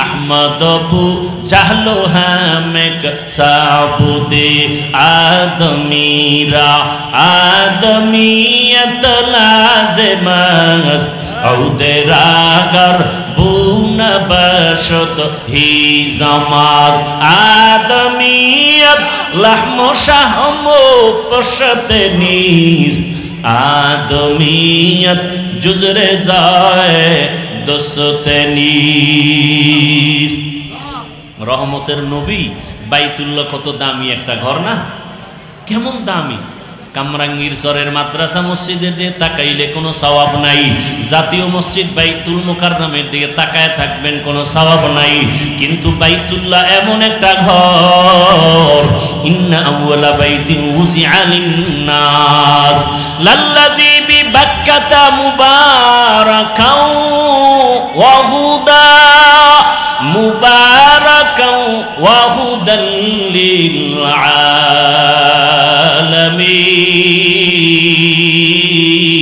আহমদ বু জাহলো হামেক সাবুদে আদমিরা আদমিয়ত লাজমাস আউদে রাগার বুনা বশত হি জামাজ আদমিয়ত লাহমো শাহমো পশতে নিস আদমিয়ত জুজরে যায় দোসতে নিস। রহমতের নবী বাইতুল্লাহ কত দামি একটা ঘর না, কেমন দামি। কামরাঙ্গীর চরের মাদ্রাসা মসজিদের দিকে তাকাইলে কোনো সওয়াব নাই, জাতীয় মসজিদ বাইতুল মুকাররমের দিকে তাকায় থাকবেন কোনো সওয়াব নাই, কিন্তু বাইতুল্লাহ এমন একটা ঘর। ইন্না আউওয়ালা বাইতিন উযিআ লিন-নাস লাল্লাযী বিবাক্কাতা মুবারাকাও ওয়া হুদা মুবারাকাও ওয়া হুদাল লিল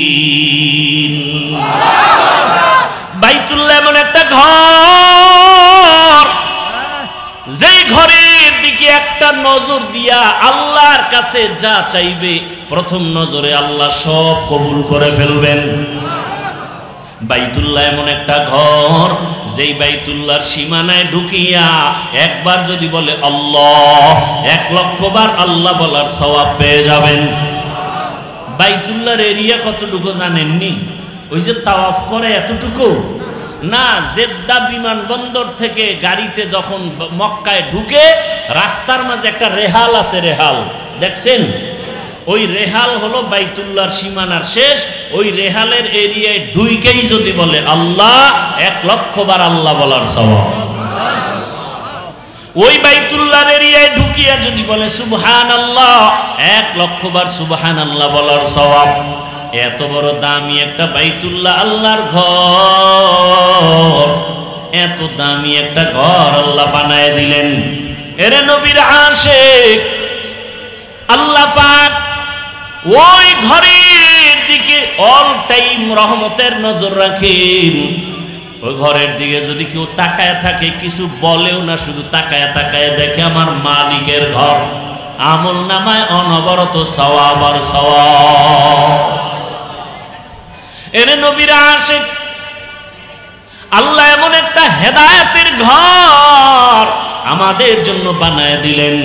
আলামিন। বাইতুল্লাহ এমন একটা ঘর, যেই ঘরের দিকে একটা নজর দিয়া আল্লাহর কাছে যা চাইবে প্রথম নজরে আল্লাহ সব কবুল করে ফেলবেন। বাইতুল্লাহ এমন একটা ঘর, যেই বাইতুল্লাহর সীমানায় ঢুকিয়া একবার যদি বলে আল্লাহ, 1,00,000 বার আল্লাহ বলার সওয়াব পেয়ে যাবেন। বাইতুল্লাহর এরিয়া কতটুকু জানেননি? ওই যে তাওয়াফ করে এতটুকু না, জেদ্দা বিমানবন্দর থেকে গাড়িতে যখন মক্কায় ঢুকে রাস্তার মাঝে একটা রেহাল আছে, রেহাল দেখছেন? ওই রেহাল হলো বাইতুল্লাহর সীমানার শেষ। ওই রেহালের এরিয়ায় ঢুকেই যদি বলে আল্লাহ, 1,00,000 বার আল্লাহ বলার সওয়াব। ওই বাইতুল্লাহর এরিয়ায় ঢুকিয়া যদি বলে সুবহানাল্লাহ, 1,00,000 বার সুবহানাল্লাহ বলার সওয়াব। এত বড় দামি একটা বাইতুল্লাহ আল্লাহর ঘর, এত দামি একটা ঘর আল্লাহ বানায় দিলেন। এরে নবীর আশিক, আল্লাহ পাক ওই ঘরের দিকে অল টাইম রহমতের নজর রাখেন। ওই ঘরের দিকে যদি কেউ তাকায় থাকে, কিছু বলেও না, শুধু তাকায় তাকায় দেখে আমার মালিকের ঘর, আমল নামায় অনবরত সওয়াব আর সওয়াব। এরে নবীর আশিক, আল্লাহ এমন একটা হেদায়েতের ঘর আমাদের জন্য বানায় দিলেন।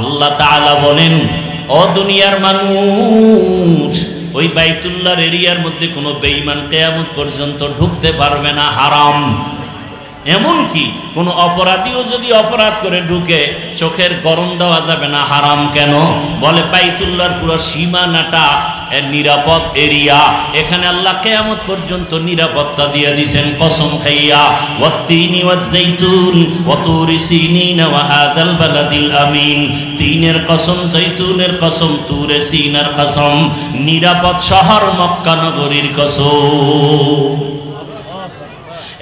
আল্লাহ তাআলা বলেন, ও দুনিয়ার মানুষ, ওই বাইতুল্লাহর এরিয়ার মধ্যে কোনো বেঈমান কিয়ামত পর্যন্ত ঢুকতে পারবে না, হারাম। এমনকি কোনো অপরাধীও যদি অপরাধ করে ঢুকে চোখের গরম দেওয়া যাবে না, হারাম। কেন? বলে বাইতুল্লাহর পুরো সীমানাটা নিরাপদ এরিয়া, এখানে আল্লাহ কিয়ামত পর্যন্ত নিরাপত্তা দিয়ে দিবেন কসম খাইয়া। ওয়াত্তিনি ওয়াজ-যাইতুন ওয়া তুরি সিনিন ওয়া হাযাল বালাদিল আমিন। তিনের কসম, যাইতুনের কসম, তুরে সিনার কসম, নিরাপদ শহর মক্কা নগরীর কসম।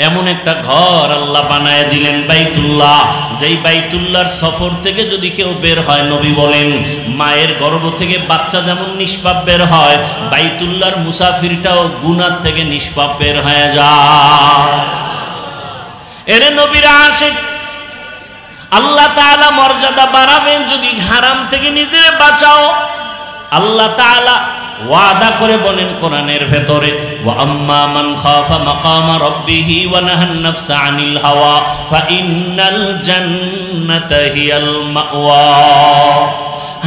এমন একটা ঘর আল্লাহ বানায় দিলেন বাইতুল্লাহ, যেই বাইতুল্লাহর সফর থেকে যদি কেউ বের হয়, নবী বলেন মায়ের গর্ভ থেকে বাচ্চা যেমন নিষ্পাপ বের হয়, বাইতুল্লাহর মুসাফিরটাও গুনাহ থেকে নিষ্পাপ বের হয়ে যায়। এরে নবীর আশিক, আল্লাহ তাআলা মর্যাদা বাড়াবেন যদি হারাম থেকে নিজেরে বাঁচাও। আল্লাহ তাআলা ওয়াদা করে বলেন কোরআনের ভেতরে, ওয়া আম্মা মান খাফা মাকামা রাব্বিহি ওয়া নাহান নাফসা আনিল হাওয়া ফাইন্নাল জান্নাতা হিয়াল মাওয়া।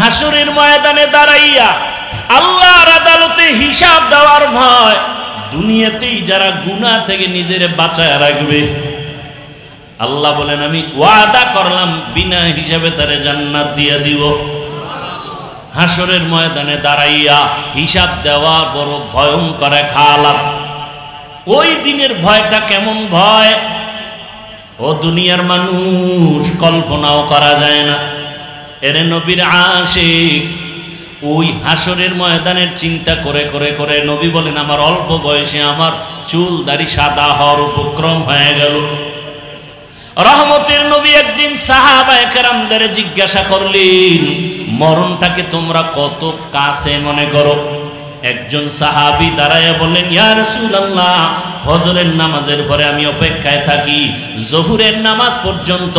হাসরের ময়দানে দাঁড়াইয়া আল্লাহর আদালতে হিসাব দেওয়ার ভয়, দুনিয়াতেই যারা গুনাহ থেকে নিজেরে বাঁচায় রাখবে, আল্লাহ বলেন আমি ওয়াদা করলাম বিনা হিসাবে তারে জান্নাত দিয়ে দিব। হাসরের ময়দানে দাঁড়াইয়া হিসাব দেওয়া বড় ভয়ঙ্কর এক হালাত। ওই দিনের ভয়টা কেমন ভয়, ও দুনিয়ার মানুষ কল্পনাও করা যায় না। এরে নবীর আশিক, ওই হাসরের ময়দানের চিন্তা করে করে করে নবী বলেন আমার অল্প বয়সে আমার চুল দাড়ি সাদা হওয়ার উপক্রম হয়ে গেল। রহমতের নবী একদিন সাহাবায়ে কেরামদের জিজ্ঞাসা করলেন, মরণটাকে তোমরা কত কাছে মনে করো? একজন সাহাবী দাঁড়ায় বললেন, ইয়া রাসূলুল্লাহ, ফজরের নামাজের পরে আমি অপেক্ষায় থাকি জোহরের নামাজ পর্যন্ত,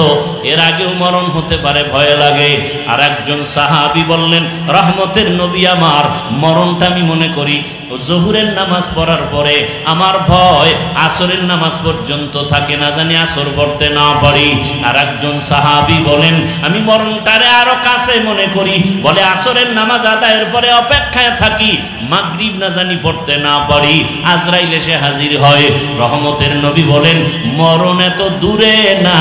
এর আগেও মরণ হতে পারে, ভয় লাগে। আর একজন সাহাবী বললেন, রহমতের নবী আমার, মরণটা আমি মনে করি জোহরের নামাজ পড়ার পরে, আমার ভয় আসরের নামাজ পর্যন্ত থাকে, না জানি আসর পড়তে না পারি। আর একজন সাহাবী বলেন, আমি মরণটারে আরো কাছে মনে করি, বলে আসরের নামাজ আদায়ের পরে অপেক্ষায় থাকি, মাগরিব না জানি পড়তে না পারি, আজরাইল এসে হাজির হয়। রহমতের নবী বলেন, মরণ এত দূরে না,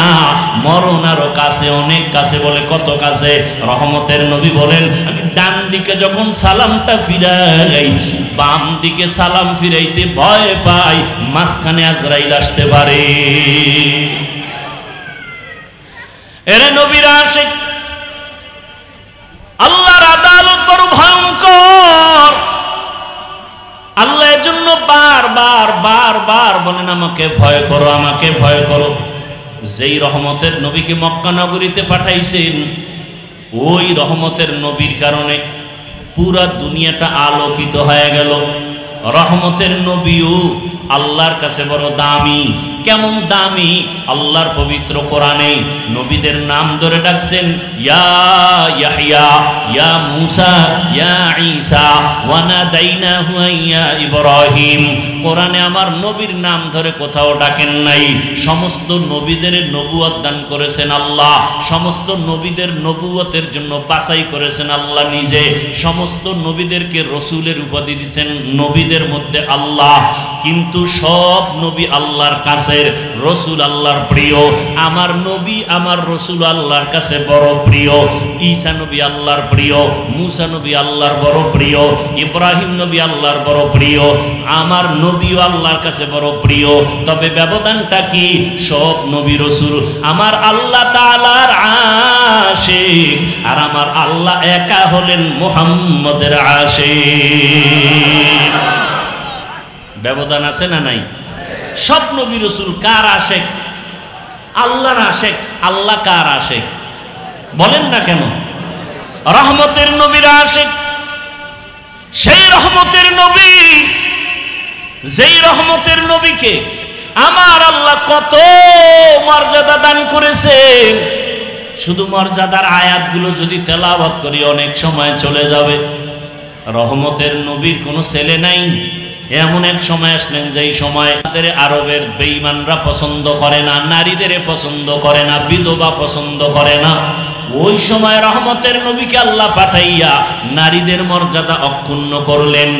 মরণ আরো কাছে, অনেক কাছে। বলে কত কাছে? রহমতের নবী বলেন, আমি ডান দিকে যখন সালামটা ফিরাই, বাম দিকে সালাম ফিরাইতে ভয় পাই, মাঝখানে আজরাইল আসতে পারে। এরে নবীর আশিক, আল্লাহর আদালত বড় ভয়ঙ্কর। আল্লাহ এজন্য বারবার বলেন, আমাকে ভয় করো, আমাকে ভয় করো। যেই রহমতের নবীকে মক্কা নগরীতে পাঠাইছেন, ওই রহমতের নবীর কারণে পুরা দুনিয়াটা আলোকিত হয়ে গেল। রহমতের নবীও আল্লাহর কাছে বড় দামি। কেমন দামি? আল্লাহর পবিত্র কোরআনে নবীদের নাম ধরে ডাকছেন, ইয়া ইয়াহইয়া, ইয়া মূসা, ইয়া ঈসা, ওয়া নাদাইনাহু ইয়া ইব্রাহিম। কোরআনে আমার নবীর নাম ধরে কোথাও ডাকেন নাই। সমস্ত নবীদের নবুয়ত দান করেছেন আল্লাহ, সমস্ত নবীদের নবুয়তের জন্য বাছাই করেছেন আল্লাহ নিজে। সমস্ত নবীদেরকে রসুলের উপাধি দিয়েছেন, নবীদের মধ্যে আল্লাহ। কিন্তু সব নবী আল্লাহর কাছের, রসুল আল্লাহর প্রিয়। আমার নবী, আমার রসুল আল্লাহর কাছে বড় প্রিয়। ঈসা নবী আল্লাহর প্রিয়, মূসা নবী আল্লাহর বড় প্রিয়, ইব্রাহিম নবী আল্লাহর বড় প্রিয়, আমার নবীও আল্লাহর কাছে বড় প্রিয়। তবে ব্যবধানটা কি? সব নবী রসুল আমার আল্লাহ তাআলার আশিক, আর আমার আল্লাহ একা হলেন মুহাম্মদের আশিক। ব্যবধান আছে না নাই? সব নবী রসুল কার আশিক? আল্লাহর আশিক। আল্লাহ কার আশিক বলেন না কেন? রহমতের নবীর আশিক। সেই রহমতের নবী, যেই রহমতের নবীকে আমার আল্লাহ কত মর্যাদা দান করেছেন। শুধু মর্যাদার আয়াতগুলো যদি তেলাওয়াত করি অনেক সময় চলে যাবে। রহমতের নবীর কোনো ছেলে নাই। এমন এক সময় আসলেন যেই সময় আরবের বেঈমানরা পছন্দ করে না, নারীদের পছন্দ করে না, বিধবা পছন্দ করে না। ওই সময় রহমতের নবীকে আল্লাহ পাঠাইয়া নারীদের মর্যাদা অক্ষুণ্ণ করলেন।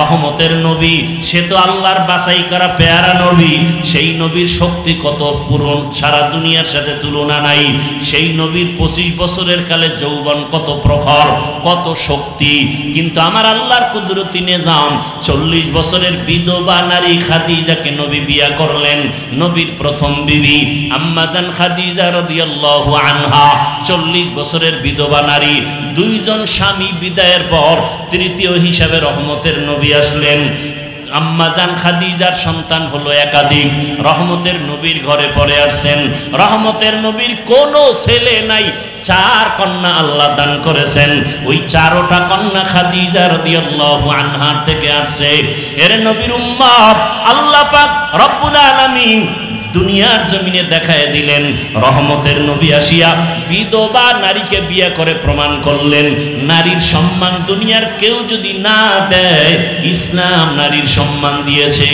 রহমতের নবী, সে তো আল্লাহর বাছাই করা পেয়ারা নবী। সেই নবীর শক্তি কত পূরণ, সারা দুনিয়ার সাথে তুলনা নাই। সেই নবীর 25 বছরের কালে যৌবন কত প্রখর, কত শক্তি। কিন্তু আমার আল্লাহর কুদরতি নিজাম 40 বছরের বিধবা নারী খাদিজাকে নবী বিয়া করলেন। নবীর প্রথম বিবি আম্মা জান খাদিজা রাদিয়াল্লাহু আনহা 40 বছরের বিধবা নারী। দুইজন স্বামী বিদায়ের পর তৃতীয় হিসাবে রহমতের নবী আসলেন। আম্মা জান খাদিজার সন্তান হলো একাধিক। রহমতের নবীর ঘরে পড়ে আসছেন। রহমতের নবীর কোনো ছেলে নাই, 4 কন্যা আল্লাহ দান করেছেন। ওই 4টা কন্যা খাদিজা রাদিয়াল্লাহু আনহা থেকে আসছে। এর নবীর উম্মত আল্লাহ পাক রব্বুল আলামিন দুনিয়ার জমিনে দেখায় দিলেন। রহমতের নবী আসিয়া বিধবা নারীকে বিয়ে করে প্রমাণ করলেন, নারীর সম্মান দুনিয়ার কেউ যদি না দেয়, ইসলাম নারীর সম্মান দিয়েছে।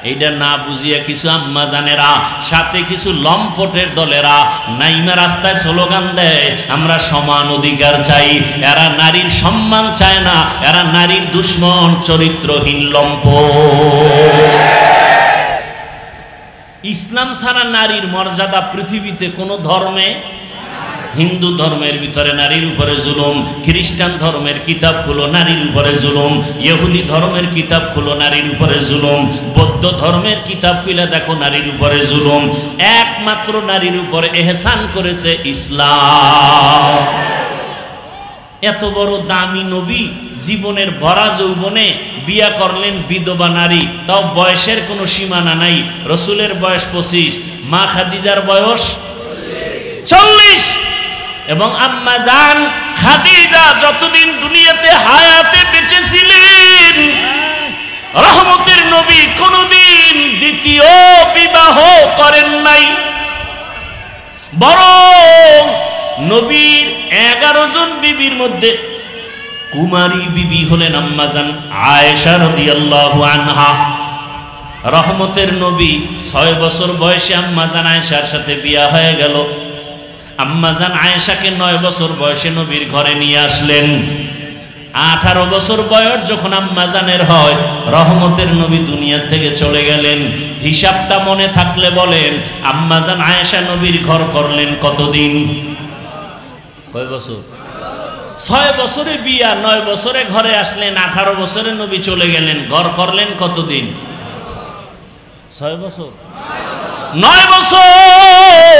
এইটা না বুঝিয়া কিছু আম্মা জানেরা, সাথে কিছু লম্পটের দলেরা নাইমা রাস্তায় স্লোগান দেয়, আমরা সমান অধিকার চাই। এরা নারীর সম্মান চায় না, এরা নারীর দুশ্মন, চরিত্রহীন লম্পট। ইসলাম ছাড়া নারীর মর্যাদা পৃথিবীতে কোনো ধর্মে, হিন্দু ধর্মের ভিতরে নারীর উপরে জুলুম, খ্রিস্টান ধর্মের কিতাবগুলো নারীর উপরে জুলুম, ইহুদি ধর্মের কিতাবগুলো নারীর উপরে জুলুম, বৌদ্ধ ধর্মের কিতাবগুলো দেখো নারীর উপরে জুলুম। একমাত্র নারীর উপরে এহসান করেছে ইসলাম। এত বড় দামি নবী জীবনের ভরা যৌবনে বিয়া করলেন বিধবা নারী, তাও বয়সের কোনো সীমানা নাই। রসুলের বয়স 25, মা খাদিজার বয়স 40 এবং আম্মা জান খাদিজা যতদিন দুনিয়াতে হায়াতে বেঁচে ছিলেন, রহমতের নবী কোনদিন দ্বিতীয় বিবাহ করেন নাই, বরং নবীর 11 জন বিবির মধ্যে কুমারী বিবি হলেন আম্মাজান আয়েশা রাদিয়াল্লাহু আনহা। রহমতের নবী 6 বছর বয়সে আম্মাজান আয়েশার সাথে বিয়া হয়ে গেল। আম্মাজান আয়েশাকে 9 বছর বয়সে নবীর ঘরে নিয়ে আসলেন। 18 বছর বয়স যখন আম্মাজানের হয়, রহমতের নবী দুনিয়া থেকে চলে গেলেন। হিসাবটা মনে থাকলে বলেন, আম্মাজান আয়েশা নবীর ঘর করলেন কতদিন? কয় বছর? 6 বছরে বিয়া, 9 বছরে ঘরে আসলেন, 18 বছরে নবী চলে গেলেন, ঘর করলেন কতদিন? 6 বছর, 9 বছর।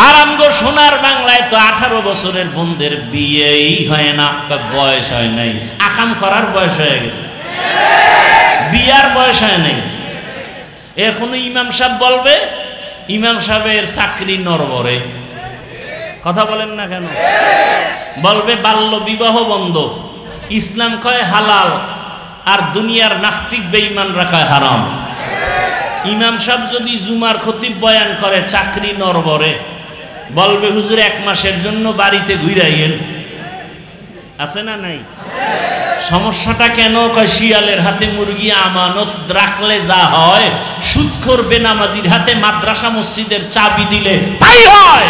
আর আমগো সোনার বাংলায় তো 18 বছরের বোনদের বিয়েই হয় না, বয়স হয় নাই, আকাম করার বয়স হয়ে গেছে, বিয়ার বয়স হয় নাই। এখনো ইমাম সাহেব বলবে, ইমাম সাহেবের চাকরি নরবরে, কথা বলেন না কেন? বলবে বাল্য বিবাহ বন্ধ, ইসলাম কয় হালাল, আর দুনিয়ার নাস্তিক বেঈমান রাখায় হারাম। ইমাম সাহেব যদি জুমার খতিব বয়ান করে, চাকরি নরবরে, বলবে হুজুর 1 মাসের জন্য বাড়িতে ঘুরাইয়েন, আছে না নাই? সমস্যাটা কেন? কয় শিয়ালের হাতে মুরগি আমানত রাখলে যা হয়, সুদখোর বেনামাজির হাতে মাদ্রাসা মসজিদের চাবি দিলে তাই হয়।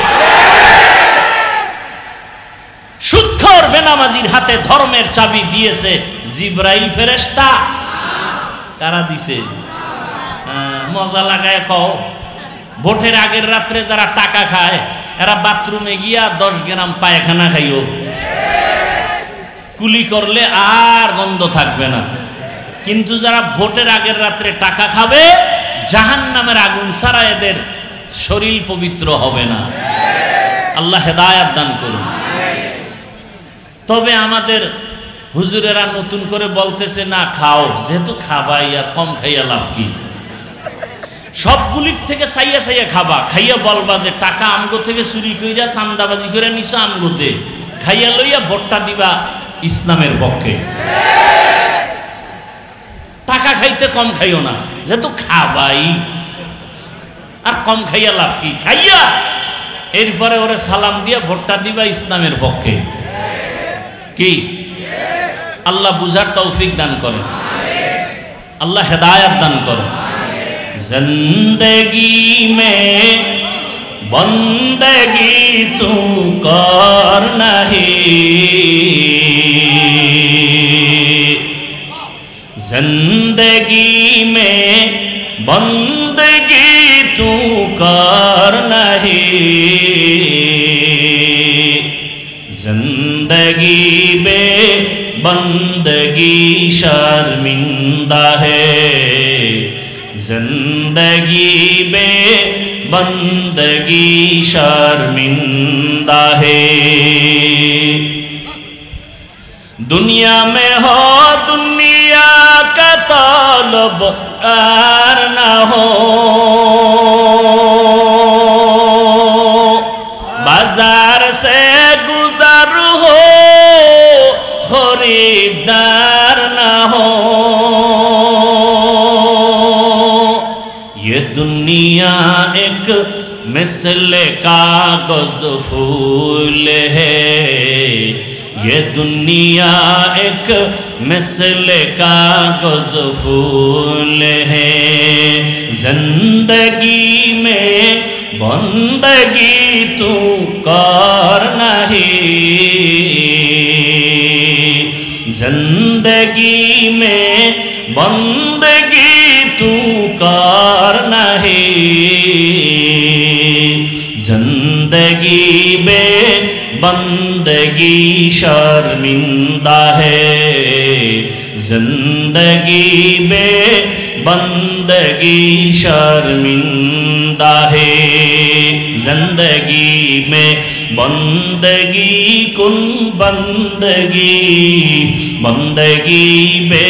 সুদখোর বেনামাজির হাতে ধর্মের চাবি দিয়েছে জিবরাইল ফেরেশতা। কারা দিছে? মজা লাগায় কও, ভোটের আগের রাত্রে যারা টাকা খায়, এরা বাথরুমে গিয়া 10 গ্রাম পায়খানা খাইও, কুলি করলে আর গন্ধ থাকবে না। কিন্তু যারা ভোটের আগের রাত্রে টাকা খাবে, জাহান্নামের আগুন ছাড়া এদের শরীর পবিত্র হবে না। আল্লাহ হেদায়েত দান করুন। তবে আমাদের হুজুরেরা নতুন করে বলতেছে না খাও, যেহেতু খাবাই, আর কম খাইয়া লাভ কি? সবগুলির থেকে চাইয়া চাইয়া খাবা, খাইয়া বলবা যে টাকা আমগো থেকে চুরি কইরা চান্দাবাজি করে নিছো আমগোতে, খাইয়া লইয়া ভোটটা দিবা ইসলামের পক্ষে। টাকা খাইতে কম খাইও না, যেহেতু খাবাই, আর কম খাইয়া লাভ কি? খাইয়া এরপরে ওরে সালাম দিয়া ভোটটা দিবা ইসলামের পক্ষে। কি? আল্লাহ বুঝার তৌফিক দান করেন, আল্লাহ হেদায়েত দান করেন। जिंदगी में बंदगी तू कर नहीं, जिंदगी में बंदगी तू कर नहीं, जिंदगी में बंदगी शर्मिंदा है, जिंदगी में बंदगी शर्मिंदा है। दुनिया में हो दुनिया का तलब कार न हो, बाजार से गुजर हो खरीदार न हो, ये दुनिया एक मिसल कागज फूल है, ये दुनिया एक मिसल कागज फूल है, जिंदगी में बंदगी तू कर नहीं, जिंदगी में बंदगी तू कर नहीं, जिंदगी में बंदगी शर्मिंदा है, जिंदगी में बंदगी शर्मिंदा है, जिंदगी में बंदगी कुन बंदगी, बंदगी बे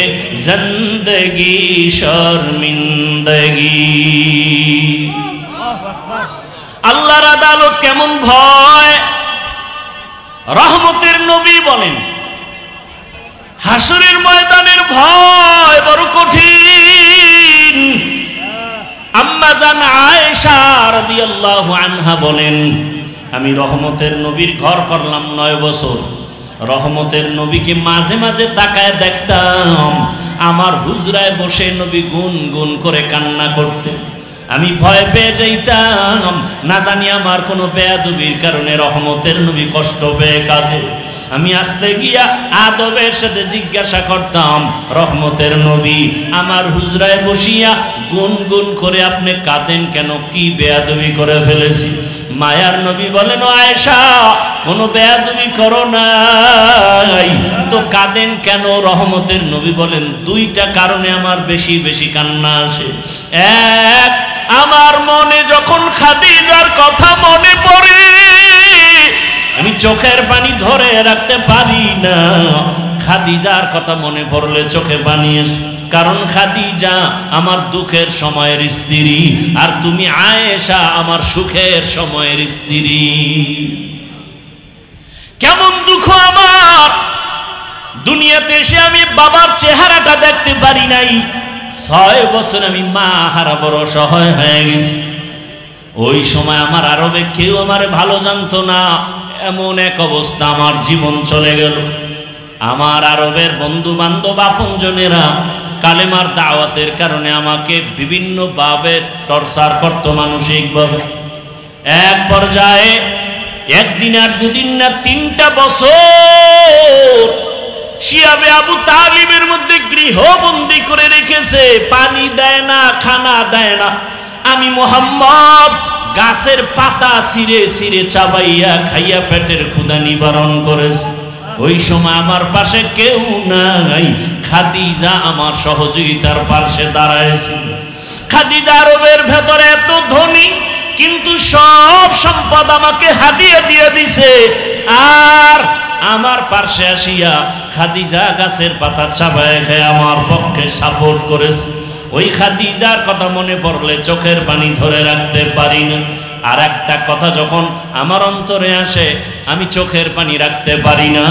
जिंदगी शर्मिंदगी। আল্লাহর আদালত কেমন ভয়, রহমতের নবী বলেন হাসরের ময়দানের ভয় বড় কঠিন। আম্মা জান আয়েশা রাদিয়াল্লাহু আনহা বলেন আমি রহমতের নবীর ঘর করলাম 9 বছর। রহমতের নবীকে মাঝে মাঝে তাকায় দেখতাম, আমার হুজরায় বসে নবী গুন গুন করে কান্না করতেন। আমি ভয় পেয়ে যাইতাম, না জানি আমার কোনো বেয়াদবির কারণে রহমতের নবী কষ্ট পেয়ে কাঁদে। আমি আসতে গিয়া আদবের সাথে জিজ্ঞাসা করতাম, রহমতের নবী আমার হুজরায় বসিয়া গুন গুন করে আপনি কাঁদেন কেন, কি বেয়াদবি করে ফেলেছি? মায়ার নবী বলেন, ও আয়েশা কোনো বেয়াদবি করো নাই তো কাঁদেন কেন? রহমতের নবী বলেন 2টা কারণে আমার বেশি বেশি কান্না আসে। এক, আমার মনে যখন খাদিজার কথা মনে পড়ে আমি চোখের পানি ধরে রাখতে পারি না। খাদিজার কথা মনে পড়লে চোখে পানি আসে, কারণ খাদিজা আমার দুঃখের সময়ের স্ত্রী আর তুমি আয়েশা আমার সুখের সময়ের স্ত্রী। কেমন দুঃখ আমার, দুনিয়াতে এসে আমি বাবার চেহারাটা দেখতে পারি নাই। 6 বছর আমি মা হারা বড় অসহায় হয়ে গেছি। ওই সময় আমার আরবে কেউ আমার ভালো জানতো না, এমন এক অবস্থা আমার জীবন চলে গেল। আমার আরবের বন্ধু বান্ধব আপনজনেরা কালেমার দাওয়াতের কারণে আমাকে বিভিন্ন ভাবে টর্চার করত মানসিকভাবে। এক পর্যায়ে একদিন আর দুদিন না 3টা বছর শিয়াবে আবু তালিবের মধ্যে গৃহবন্দী করে রেখেছে, পানি দেয় না, খানা দেয় না। আমি মুহাম্মদ গাছের পাতা ছিঁড়ে ছিঁড়ে চাবাইয়া খাইয়া পেটের ক্ষুধা নিবারণ করেছে। ওই সময় আমার পাশে কেউ নাই, খাদিজা আমার সহযোগিতার পাশে দাঁড়ায়ছিল। খাদিজা আরবের ভেতরে এত ধনী, কিন্তু সব সম্পদ আমাকে হাদিয়া দিয়ে দিছে, আর আমার পাশে আসিয়া খাদিজা গাছের পাতা চাবায় খেয়ে আমার পক্ষে সাপোর্ট করেছে। ওই খাদিজার কথা মনে পড়লে চোখের পানি ধরে রাখতে পারি না। আর একটা কথা যখন আমার অন্তরে আসে আমি চোখের পানি রাখতে পারি না,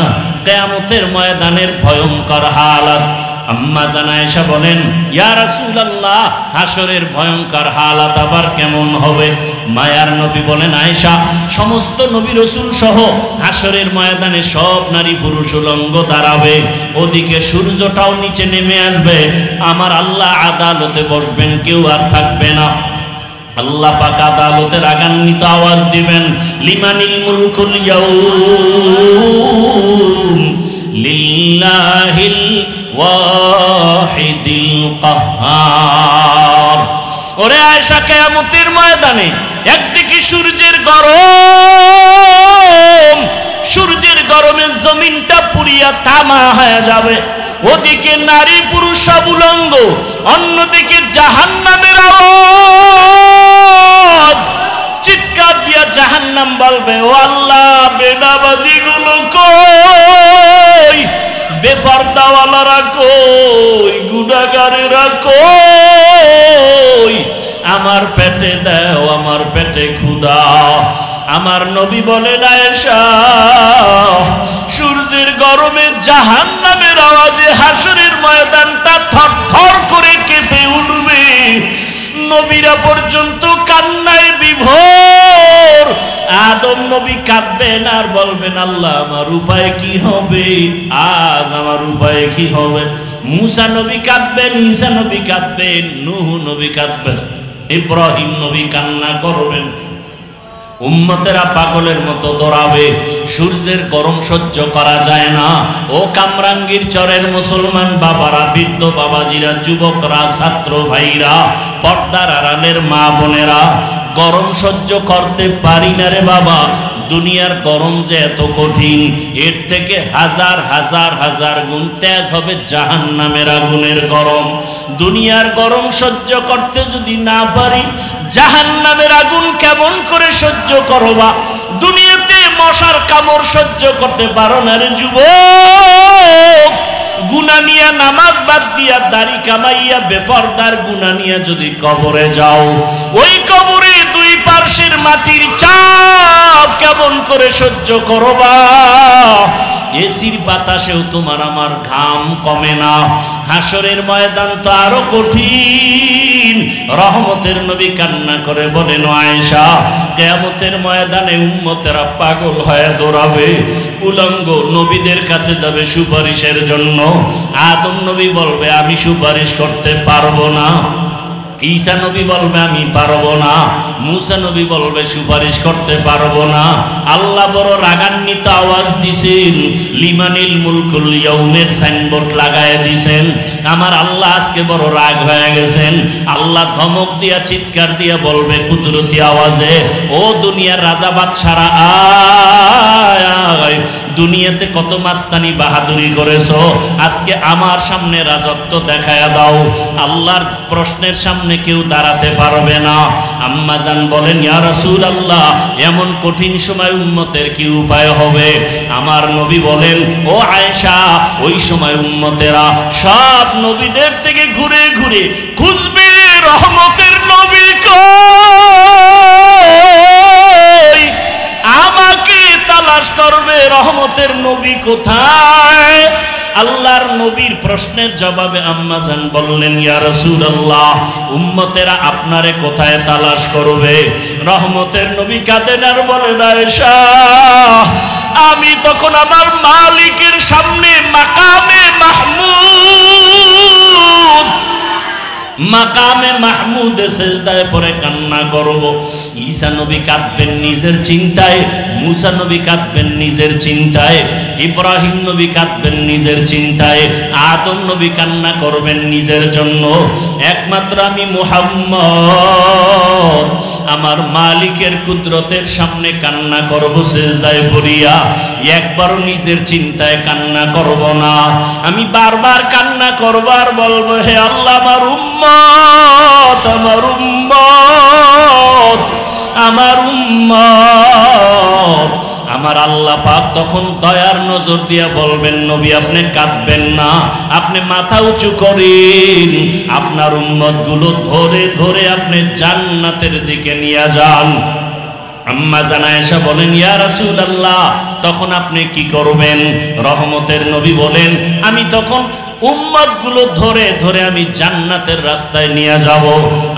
কিয়ামতের ময়দানের ভয়ঙ্কর হালাত। আম্মা জান আয়েশা বলেন, ইয়া রাসূলুল্লাহ হাসরের ভয়ঙ্কর হালাত আবার কেমন হবে? মায়ার নবী বলেন, আয়েশা সমস্ত নবী রাসূল সহ হাসরের ময়দানে সব নারী পুরুষ উলঙ্গ দাঁড়াবে, ওদিকে সূর্যটাও নিচে নেমে আসবে, আমার আল্লাহ আদালতে বসবেন, কেউ আর থাকবে না। আল্লাহ পাক আদালতে রাগান্বিত আওয়াজ দিবেন, লিমানিল মুলকুল ইয়াউম লিল্লাহিল ওয়াহিদিল কাহ্হার। ওরে আয়েশা, কিয়ামতের ময়দানে একদিকে সূর্যের গরম, সূর্যের গরমে জমিনটা পুড়িয়া তামা হয়ে যাবে, ওদিকে নারী পুরুষ সব উলঙ্গ, অন্যদিকে জাহান্নামের আওয়াজ। চিৎকার দিয়া জাহান্নাম বলবে, ও আল্লাহ বেনামাজি গুলো কই, বেপরদাওয়ালারা কই, গুনাহগারেরা কই, আমার পেটে দাও, আমার পেটে ক্ষুধা। আমার নবী বলেন, আয়েশা সূর্যের গরমে জাহান্নামের আওয়াজে হাসরের ময়দানটা থরথর করে কেঁপে উঠবে, নবীরা পর্যন্ত কান্নায় বিভোর। আদম নবী কাঁদবেন আর বলবেন, আল্লাহ আমার উপায় কি হবে, আজ আমার উপায় কি হবে? মুসা নবী কাঁদবেন, ঈসা নবী কাঁদবেন, নূহ নবী কাঁদবেন, ইব্রাহিম নবী কান্না করবেন। উম্মতেরা পাগলের মতো দৌড়াবে, সূর্যের গরম সহ্য করা যায় না। ও কামরাঙ্গীর চরের মুসলমান বাবারা, বৃদ্ধ বাবাজিরা, যুবকরা, ছাত্র ভাইরা, পর্দার আড়ালের মা বোনেরা, গরম সহ্য করতে পারি না রে বাবা। দুনিয়ার গরম যে এত কঠিন, এর থেকে হাজার হাজার হাজার গুণ তেজ হবে জাহান্নামের আগুনের গরম। দুনিয়ার গরম সহ্য করতে যদি না পারি, জাহান্নামের আগুন কেমন করে সহ্য করবা? দুনিয়াতে মশার কামড় সহ্য করতে পারো না রে যুবক। গুনাহ নিয়া নামাজ বাদ দিয়া দাড়ি কামাইয়া বেপরদার গুনাহ নিয়া যদি কবরে যাও, ওই কবরে দুই পার্শ্বের মাটির চাপ কেমন করে সহ্য করবা? এসির বাতাসেও তোমার আমার ঘাম কমে না। হাসরের ময়দান তো আরো কঠিন। রহমতের নবী কান্না করে বলেন, আয়েশা, কিয়ামতের ময়দানে উম্মতেরা পাগল হয়ে দৌড়াবে, উলঙ্গ নবীদের কাছে যাবে সুপারিশের জন্য। আদম নবী বলবে, আমি সুপারিশ করতে পারবো না। ঈসা নবী বলবে, আমি পারবো না। মুসা নবী বলবে, সুপারিশ করতে পারবো না। আল্লাহ বড় রাগান্বিত আওয়াজ দিছেন, লিমানিল মুলকুল ইয়াউমের সাইনবোর্ড লাগায় দিছেন। আমার আল্লাহ আজকে বড় রাগ হয়ে গেছেন। আল্লাহ ধমক দিয়া চিৎকার দিয়া বলবে কুদরতি আওয়াজে, ও দুনিয়ার রাজা বাদশারা, আয় দুনিয়াতে কত মাস্তানি বাহাদুরি করেছো, আজকে আমার সামনে রাজত্ব দেখায়া দাও। আল্লাহর প্রশ্নের সামনে কেউ দাঁড়াতে পারবে না। আম্মা জান বলেন, ইয়া রাসূলুল্লাহ, এমন কঠিন সময় উম্মতের কি উপায় হবে? আমার নবী বলেন, ও আয়েশা, ওই সময় উম্মতেরা সব নবীদের থেকে ঘুরে ঘুরে খুঁজবে রহমতের নবী কই, আমাকে তালাশ করবে রহমতের নবী কোথায়। আল্লাহর নবীর প্রশ্নের জবাবে আম্মা জান বললেন, ইয়া রাসূলুল্লাহ, উম্মতেরা আপনারে কোথায় তালাশ করবে? রহমতের নবী কাঁদেন আর বলেন, আয়েশা, আমি তখন আমার মালিকের সামনে মাকামে মাহমুদ, মাকামে মাহমুদে সেজদায় পড়ে কান্না করব। ঈসা নবী কাঁদবেন নিজের চিন্তায়, মুসা নবী কাঁদবেন নিজের চিন্তায়, ইব্রাহিম নবী কাঁদবেন নিজের চিন্তায়, আদম নবী কান্না করবেন নিজের জন্য। একমাত্র আমি মুহাম্মদ আমার মালিকের কুদরতের সামনে কান্না করব সেজদায় পড়িয়া, একবারও নিজের চিন্তায় কান্না করব না। আমি বারবার কান্না করব আর বলবো, হে আল্লাহ, আমার উম্মত, আমার উম্মত, আমার উম্মত। আমার আল্লাহ পাক তখন দয়ার নজর দিয়া বলবেন, নবী আপনি কাঁদবেন না, আপনি মাথা উঁচু করেন, আপনার উম্মত গুলো ধরে ধরে আপনি জান্নাতের দিকে নিয়ে যান। আম্মা জান আয়েশা বলেন, ইয়া রাসূলুল্লাহ, তখন আপনি কি করবেন? রহমতের নবী বলেন, আমি তখন উম্মত গুলো ধরে ধরে আমি জান্নাতের রাস্তায় নিয়ে যাব।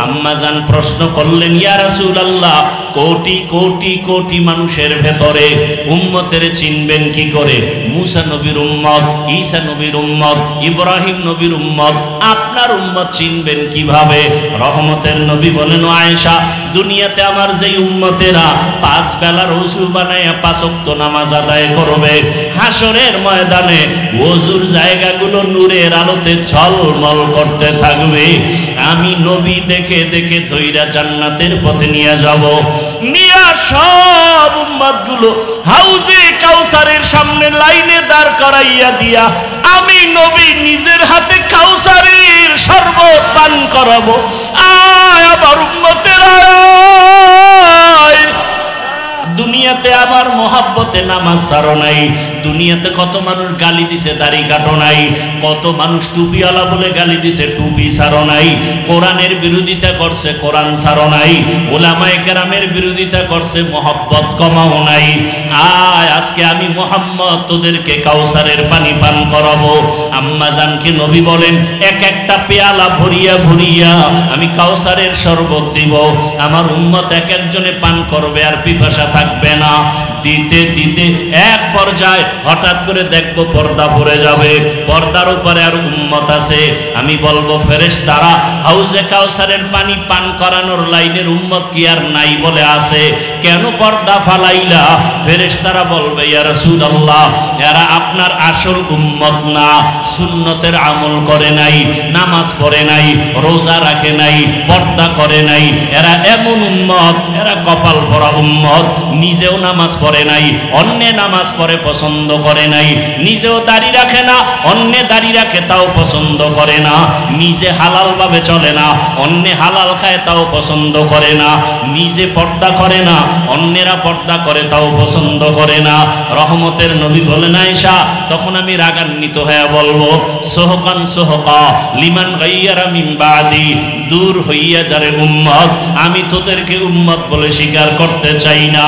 আম্মা জান প্রশ্ন করলেন, ইয়া রাসূলুল্লাহ, কোটি কোটি কোটি মানুষের ভেতরে উম্মতের চিনবেন কি করে? মুসা নবীর উম্মত, ঈসা নবীর উম্মত, ইব্রাহিম নবীর উম্মত, আপনার উম্মত চিনবেন কিভাবে? রহমতের নবী বলেন, আয়েশা, দুনিয়াতে আমার যেই উম্মতেরা 5 বেলার ওযু বানায়া 5 ওয়াক্ত নামাজ আদায় করবে, হাসরের ময়দানে ওযুর জায়গাগুলো নূরের আলোতে ঝলমল করতে থাকবে। আমি নবী দেখে দেখে ধইরা জান্নাতের পথে নিয়ে যাব। নিয়া সব উম্মতগুলো হাউজে কাউসারের সামনে লাইনে দাঁড় করাইয়া দিয়া আমি নবী নিজের হাতে কাউসারের শরবত পান করাবো। আয় আমার উম্মতের আয়, দুনিয়াতে আমার মহাব্বতে নামাজ ছাড়ো নাই, দুনিয়াতে কত মানুষ গালি দিছে দাড়ি কাটো নাই, কত মানুষ টুপিওয়ালা বলে গালি দিছে টুপি ছাড়ো নাই, কোরআনের বিরোধিতা করছে কোরআন ছাড়ো নাই, উলামায়ে কেরামের বিরোধিতা করছে মহব্বত কমাও নাই। আয় আজকে আমি মুহাম্মদ তোদেরকে কাউসারের পানি পান করাবো। আম্মা জানকে নবী বলেন, এক একটা পেয়ালা ভরিয়া ভরিয়া আমি কাউসারের শরবত দিব, আমার উম্মত এক একজনে পান করবে আর পিপাসা থাকবে না। দিতে দিতে এক পর্যায়ে হঠাৎ করে দেখবো পর্দা পড়ে যাবে, পর্দার উপরে আর উম্মত আছে। আমি বলবো, ফেরেশতারা, হাউজে কাউসারের পানি পান করানোর লাইনের উম্মত কি আর নাই বলে আছে, কেন পর্দা ফালাইলা? ফেরেশতারা বলবে, ইয়া রাসূলুল্লাহ, এরা আপনার আসল উম্মত না, সুন্নতের আমল করে নাই, নামাজ পড়ে নাই, রোজা রাখে নাই, পর্দা করে নাই, এরা এমন উম্মত, এরা কপাল পরা উম্মত, নিজেও নামাজ পড়ে নাই, অন্যে নামাজ পড়ে পছন্দ করে নাই, নিজেও দাড়ি রাখে না, অন্যে দাড়ি রাখে তাও পছন্দ করে না, নিজে হালাল ভাবে চলে না, অন্যে হালাল খায় তাও পছন্দ করে না, নিজে পর্দা করে না, অন্যেরা পর্দা করে তাও পছন্দ করে না। রহমতের নবী বলেন, আয়েশা, তখন আমি রাগান্বিত হয়ে বলবো, সোহকান সোহকা লিমান গাইয়ারা মিন বাদি, দূর হইয়া যারে উম্মত, আমি তোদেরকে উম্মত বলে স্বীকার করতে চাই না।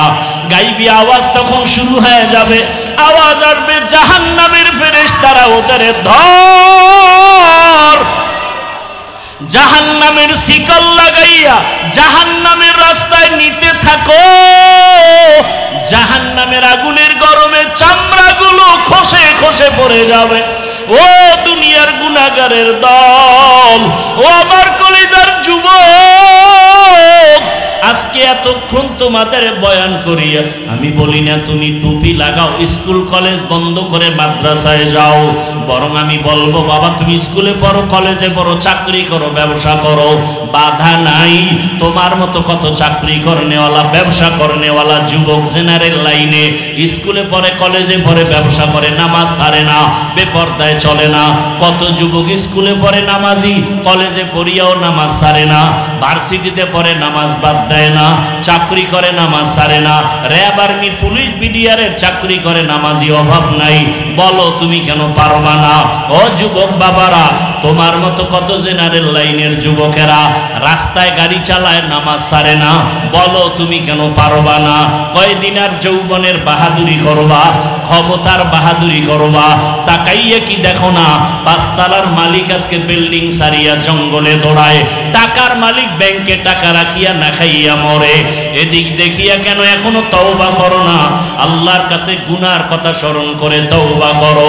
গাইবি আওয়াজ তখন শুরু হয়ে যাবে, আওয়াজ আসবে জাহান্নামের ফেরেশতারা ওদের ধর, জাহান্নামের শিকল লাগাইয়া জাহান্নামের রাস্তায় নিতে থাকো। জাহান্নামের আগুনের গরমে চামড়াগুলো খসে খসে পড়ে যাবে। ও দুনিয়ার গুনাহগারের দল, ও আমার কলিজার যুবক, আজকে এতক্ষণ তোমাদের বয়ান করিয়া আমি বলি না তুমি টুপি লাগাও, স্কুল কলেজ বন্ধ করে মাদ্রাসায় যাও, বরং আমি বলবো বাবা তুমি স্কুলে পড়ো, কলেজে পড়ো, চাকরি করো, ব্যবসা করো, বাধা নাই। তোমার মতো কত চাকরি করনেওয়ালা, ব্যবসা করনেওয়ালা যুবক জেনারেল লাইনে স্কুলে পড়ে, কলেজে পড়ে, ব্যবসা করে, নামাজ ছাড়ে না, বেপরদায় চলে না। কত যুবক স্কুলে পড়ে নামাজি, কলেজে পড়িয়াও নামাজ ছাড়ে না, ভার্সিটিতে পড়ে নামাজ বাদ দেয় না, চাকরি করে নামাজ ছাড়ে না, র্যাব আর্মি পুলিশ বিডিআরের চাকরি করে, নামাজি অভাব নাই। বলো তুমি কেন পারবা না? ও যুবক বাবারা, তোমার মতো কত জেনারেল লাইনের যুবকেরা রাস্তায় গাড়ি চালায়, নামাজ ছাড়ে না, বলো তুমি কেন পারবা না? কয়দিন আর যৌবনের বাহাদুরি করবা, ক্ষমতার বাহাদুরি করবা? তাকাইয়া কি দেখো না পাঁচতলার মালিক আজকে বিল্ডিং সারিয়া জঙ্গলে দৌড়ায়, টাকার মালিক ব্যাংকে টাকা রাখিয়া না খাইয়া মরে। এদিক দেখিয়া কেন এখনো তওবা করো না? আল্লাহর কাছে গুনার কথা স্মরণ করে তওবা করো।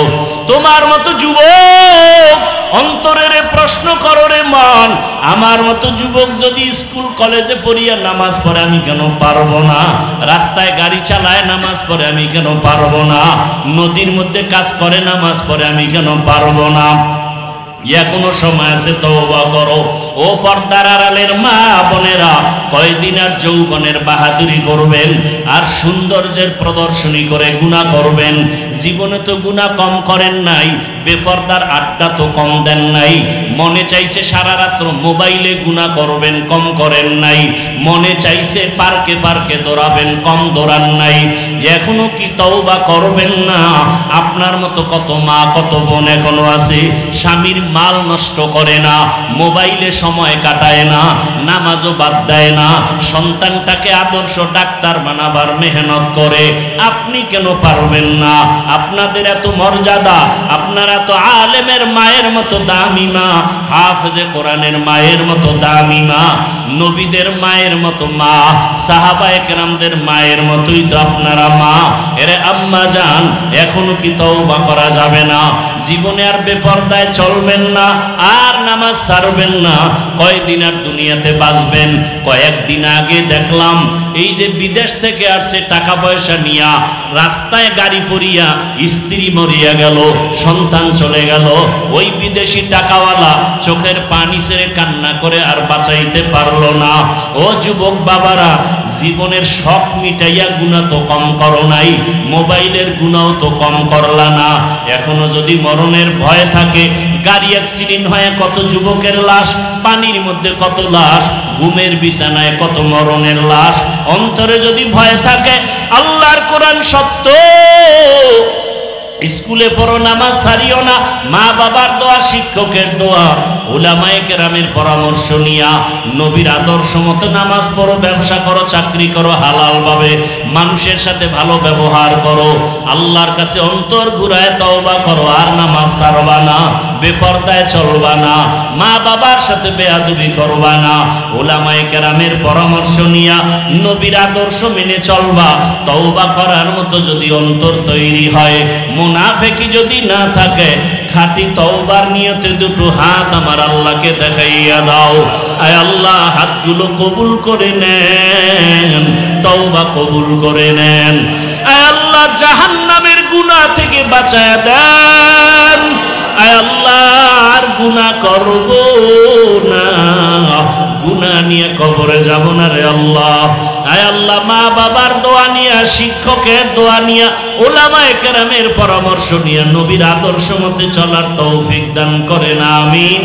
তোমার মতো যুবক অন্তরের প্রশ্ন করো রে মন, আমার মতো যুবক যদি স্কুল কলেজে পড়িয়া নামাজ পড়ে আমি কেন পারবো না? রাস্তায় গাড়ি চালায় নামাজ পড়ে আমি কেন পারবো না? নদীর মধ্যে কাজ করে নামাজ পড়ে আমি কেন পারবো না? এখনো সময় আছে, তওবা করো। ও পর্দার আড়ালের মা বোনেরা, কয়দিন আর যৌবনের বাহাদুরি করবেন আর সৌন্দর্যের প্রদর্শনী করে গুনাহ করবেন? জীবনে তো গুনাহ কম করেন নাই, বেপর্দার আড্ডা তো কম দেন নাই, মনে চাইছে সারা রাত্র মোবাইলে গুনাহ করবেন, কম করেন নাই, মনে চাইছে পার্কে পার্কে দৌড়াবেন, কম দৌড়ান নাই। এখনো কি তওবা করবেন না? আপনার মতো কত মা কত বোন এখনো আছে স্বামীর মাল নষ্ট করে না, মোবাইলে সময় কাটায় না, নামাজও বাদ দেয় না, সন্তানটাকে আদর্শ ডাক্তার বানাবার মেহনত করে। আপনি কেন পারবেন না? আপনাদের এত মর্যাদা, আপনারা তো আলেমের মায়ের মতো দামি মা, হাফেজে কোরআনের মায়ের মতো দামি মা, নবীদের মায়ের মতো মা, সাহাবায়ে কেরামদের মায়ের মতোই তো আপনারা মা। এরে আম্মা জান, এখনো কি তওবা করা যাবে না? জীবনে আর বেপরদায় চলবেন না, আর নামাজ ছাড়বেন না। কয়দিন আর দুনিয়াতে বাঁচবেন? কয়েকদিন আগে দেখলাম এই যে বিদেশ থেকে আসছে টাকা পয়সা নিয়া, রাস্তায় গাড়ি পড়িয়া স্ত্রী মরিয়া গেল, সন্তান চলে গেল, ওই বিদেশি টাকাওয়ালা চোখের পানি ছেড়ে কান্না করে আর বাঁচাইতে পারলো না। ও যুবক বাবারা, জীবনের শখ মিটাইয়া গুনাহ তো কম করো নাই, মোবাইলের গুনাহ তো কম করলা না। এখনো যদি মরণের ভয় থাকে, গাড়ি অ্যাক্সিডেন্ট হয়ে কত যুবকের লাশ, পানির মধ্যে কত লাশ, ঘুমের বিছানায় কত মরণের লাশ। অন্তরে যদি ভয় থাকে, আল্লাহর কোরআন সত্য, স্কুলে পড়ো, নামাজ ছাড়িও না, মা বাবার দোয়া, শিক্ষকের দোয়া, উলামায়ে কেরামের পরামর্শ নিয়া নবীর আদর্শ মতো নামাজ পড়ো, ব্যবসা করো, চাকরি করো, হালাল ভাবে মানুষের সাথে ভালো ব্যবহার করো, আল্লাহর কাছে অন্তর ঘুরায় তওবা করো, আর নামাজ ছাড়বা না, বেপরদায় চলবা না, মা বাবার সাথে বেয়াদবি করবা না, উলামায়ে কেরামের পরামর্শ নিয়া নবীর আদর্শ মেনে চলবা। তওবা করার মতো যদি অন্তর তৈরি হয়, মুনাফিকি যদি না থাকে, খাঁটি তওবার নিয়তে দুটো হাত আমার আল্লাহকে দেখাইয়া দাও। আয় আল্লাহ, হাতগুলো কবুল করে নেন, তওবা কবুল করে নেন। আয় আল্লাহ, জাহান্নামের গুনাহ থেকে বাঁচায়া দেন। আয় আল্লাহ, আর গুনাহ করব না, গুনাহ নিয়ে কবরে যাব না রে আল্লাহ। আয় আল্লাহ, মা বাবার দোয়া নিয়া, শিক্ষকের দোয়া নিয়া, উলামায়ে কেরামের পরামর্শ নিয়ে নবীর আদর্শ মতে চলার তৌফিক দান করেন, আমিন।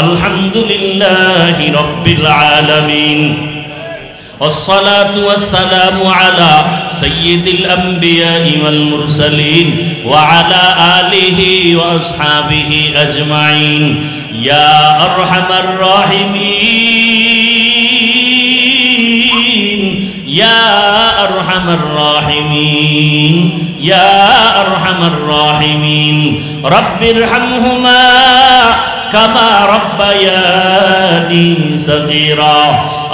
আলহামদুলিল্লাহি রাব্বিল আলামিন। والصلاة والسلام على سيد الأنبياء والمرسلين وعلى آله وأصحابه أجمعين ইয়া আরহামার রাহিমিন ইয়া আরহামার রাহিমিন ইয়া আরহামার রাহিমিন রব্বিরহামহুমা কামা রব্বায়ানি সগীরা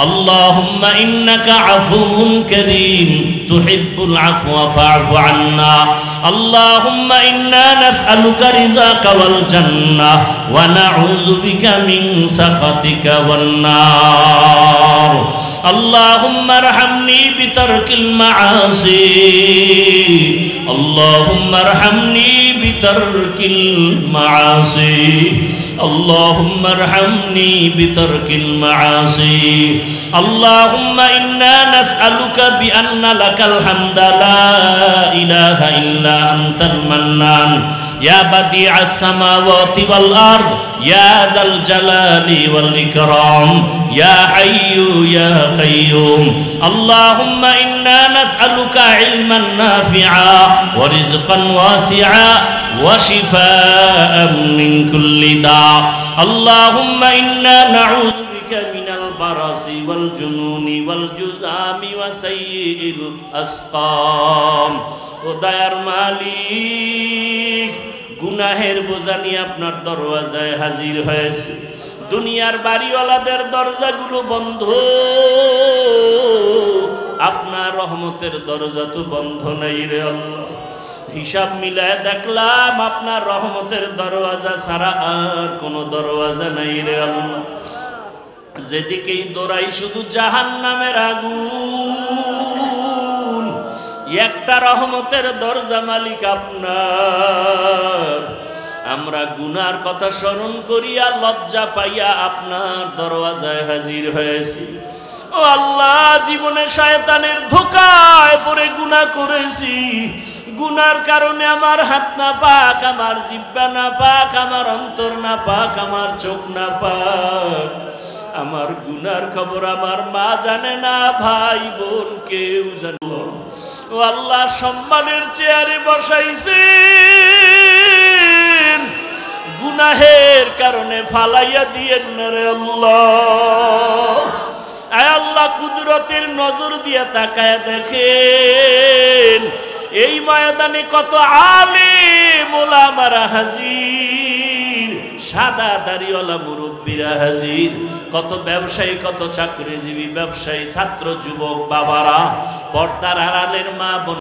اللهم إنك عفو كريم تحب العفو فاعف عنا اللهم إنا نسألك رضاك والجنة ونعوذ بك من سخطك والنار اللهم ارحمني بترك المعاصي اللهم ارحمني بترك المعاصي اللهم ارحمني بترك المعاصي اللهم إنا نسألك بأن لك الحمد لا إله إلا أنت المنان يا بديع السماوات والأرض يا ذا الجلال والإكرام يا حي يا قيوم اللهم إنا نسألك علما نافعا ورزقا واسعا وشفاء من كل داء اللهم إنا نعوذ بك من البرص والجنون والجذام وسيء الأسقام ودير মালিক গুনাহের বোঝা নিয়ে আপনার দরওয়াজায় হাজির হয়েছে দুনিয়ার বাড়িওয়ালাদের দরজাগুলো বন্ধ আপনার রহমতের দরজা তো বন্ধ নাই রে আল্লাহ হিসাব মিলায় দেখলাম আপনার রহমতের দরওয়াজা ছাড়া আর কোনো দরওয়াজা নাই রে আল্লাহ যেদিকেই দৌড়াই শুধু জাহান্নামের আগুন একটা রহমতের দরজা মালিক আপনার আমরা গুনার কথা স্মরণ করিয়া লজ্জা পাইয়া আপনার দরওয়াজায় হাজির হয়েছি ও আল্লাহ জীবনে শয়তানের ধোঁকায় পড়ে গুনাহ করেছি গুনার কারণে আমার হাত না পাক আমার জিহ্বা না পাক আমার অন্তর না পাক আমার চোখ না পাক আমার গুনার খবর আমার মা জানে না ভাই বোন কেউ জানে না ও আল্লাহ সম্মানের চেয়ারে বসাইছেন গুনাহের কারণে ফালাইয়া দিয়েন না রে আল্লাহ আয় আল্লাহ কুদরতের নজর দিয়ে তাকায় দেখেন এই ময়দানে কত আলেম ওলামারা হাজির সাদা দাড়িওয়ালা মুরব্বীরা হাজির কত ব্যবসায়ী কত চাকরিজীবী ব্যবসায়ী ছাত্র যুবক বাবারা পর্দার আড়ালের মা বোন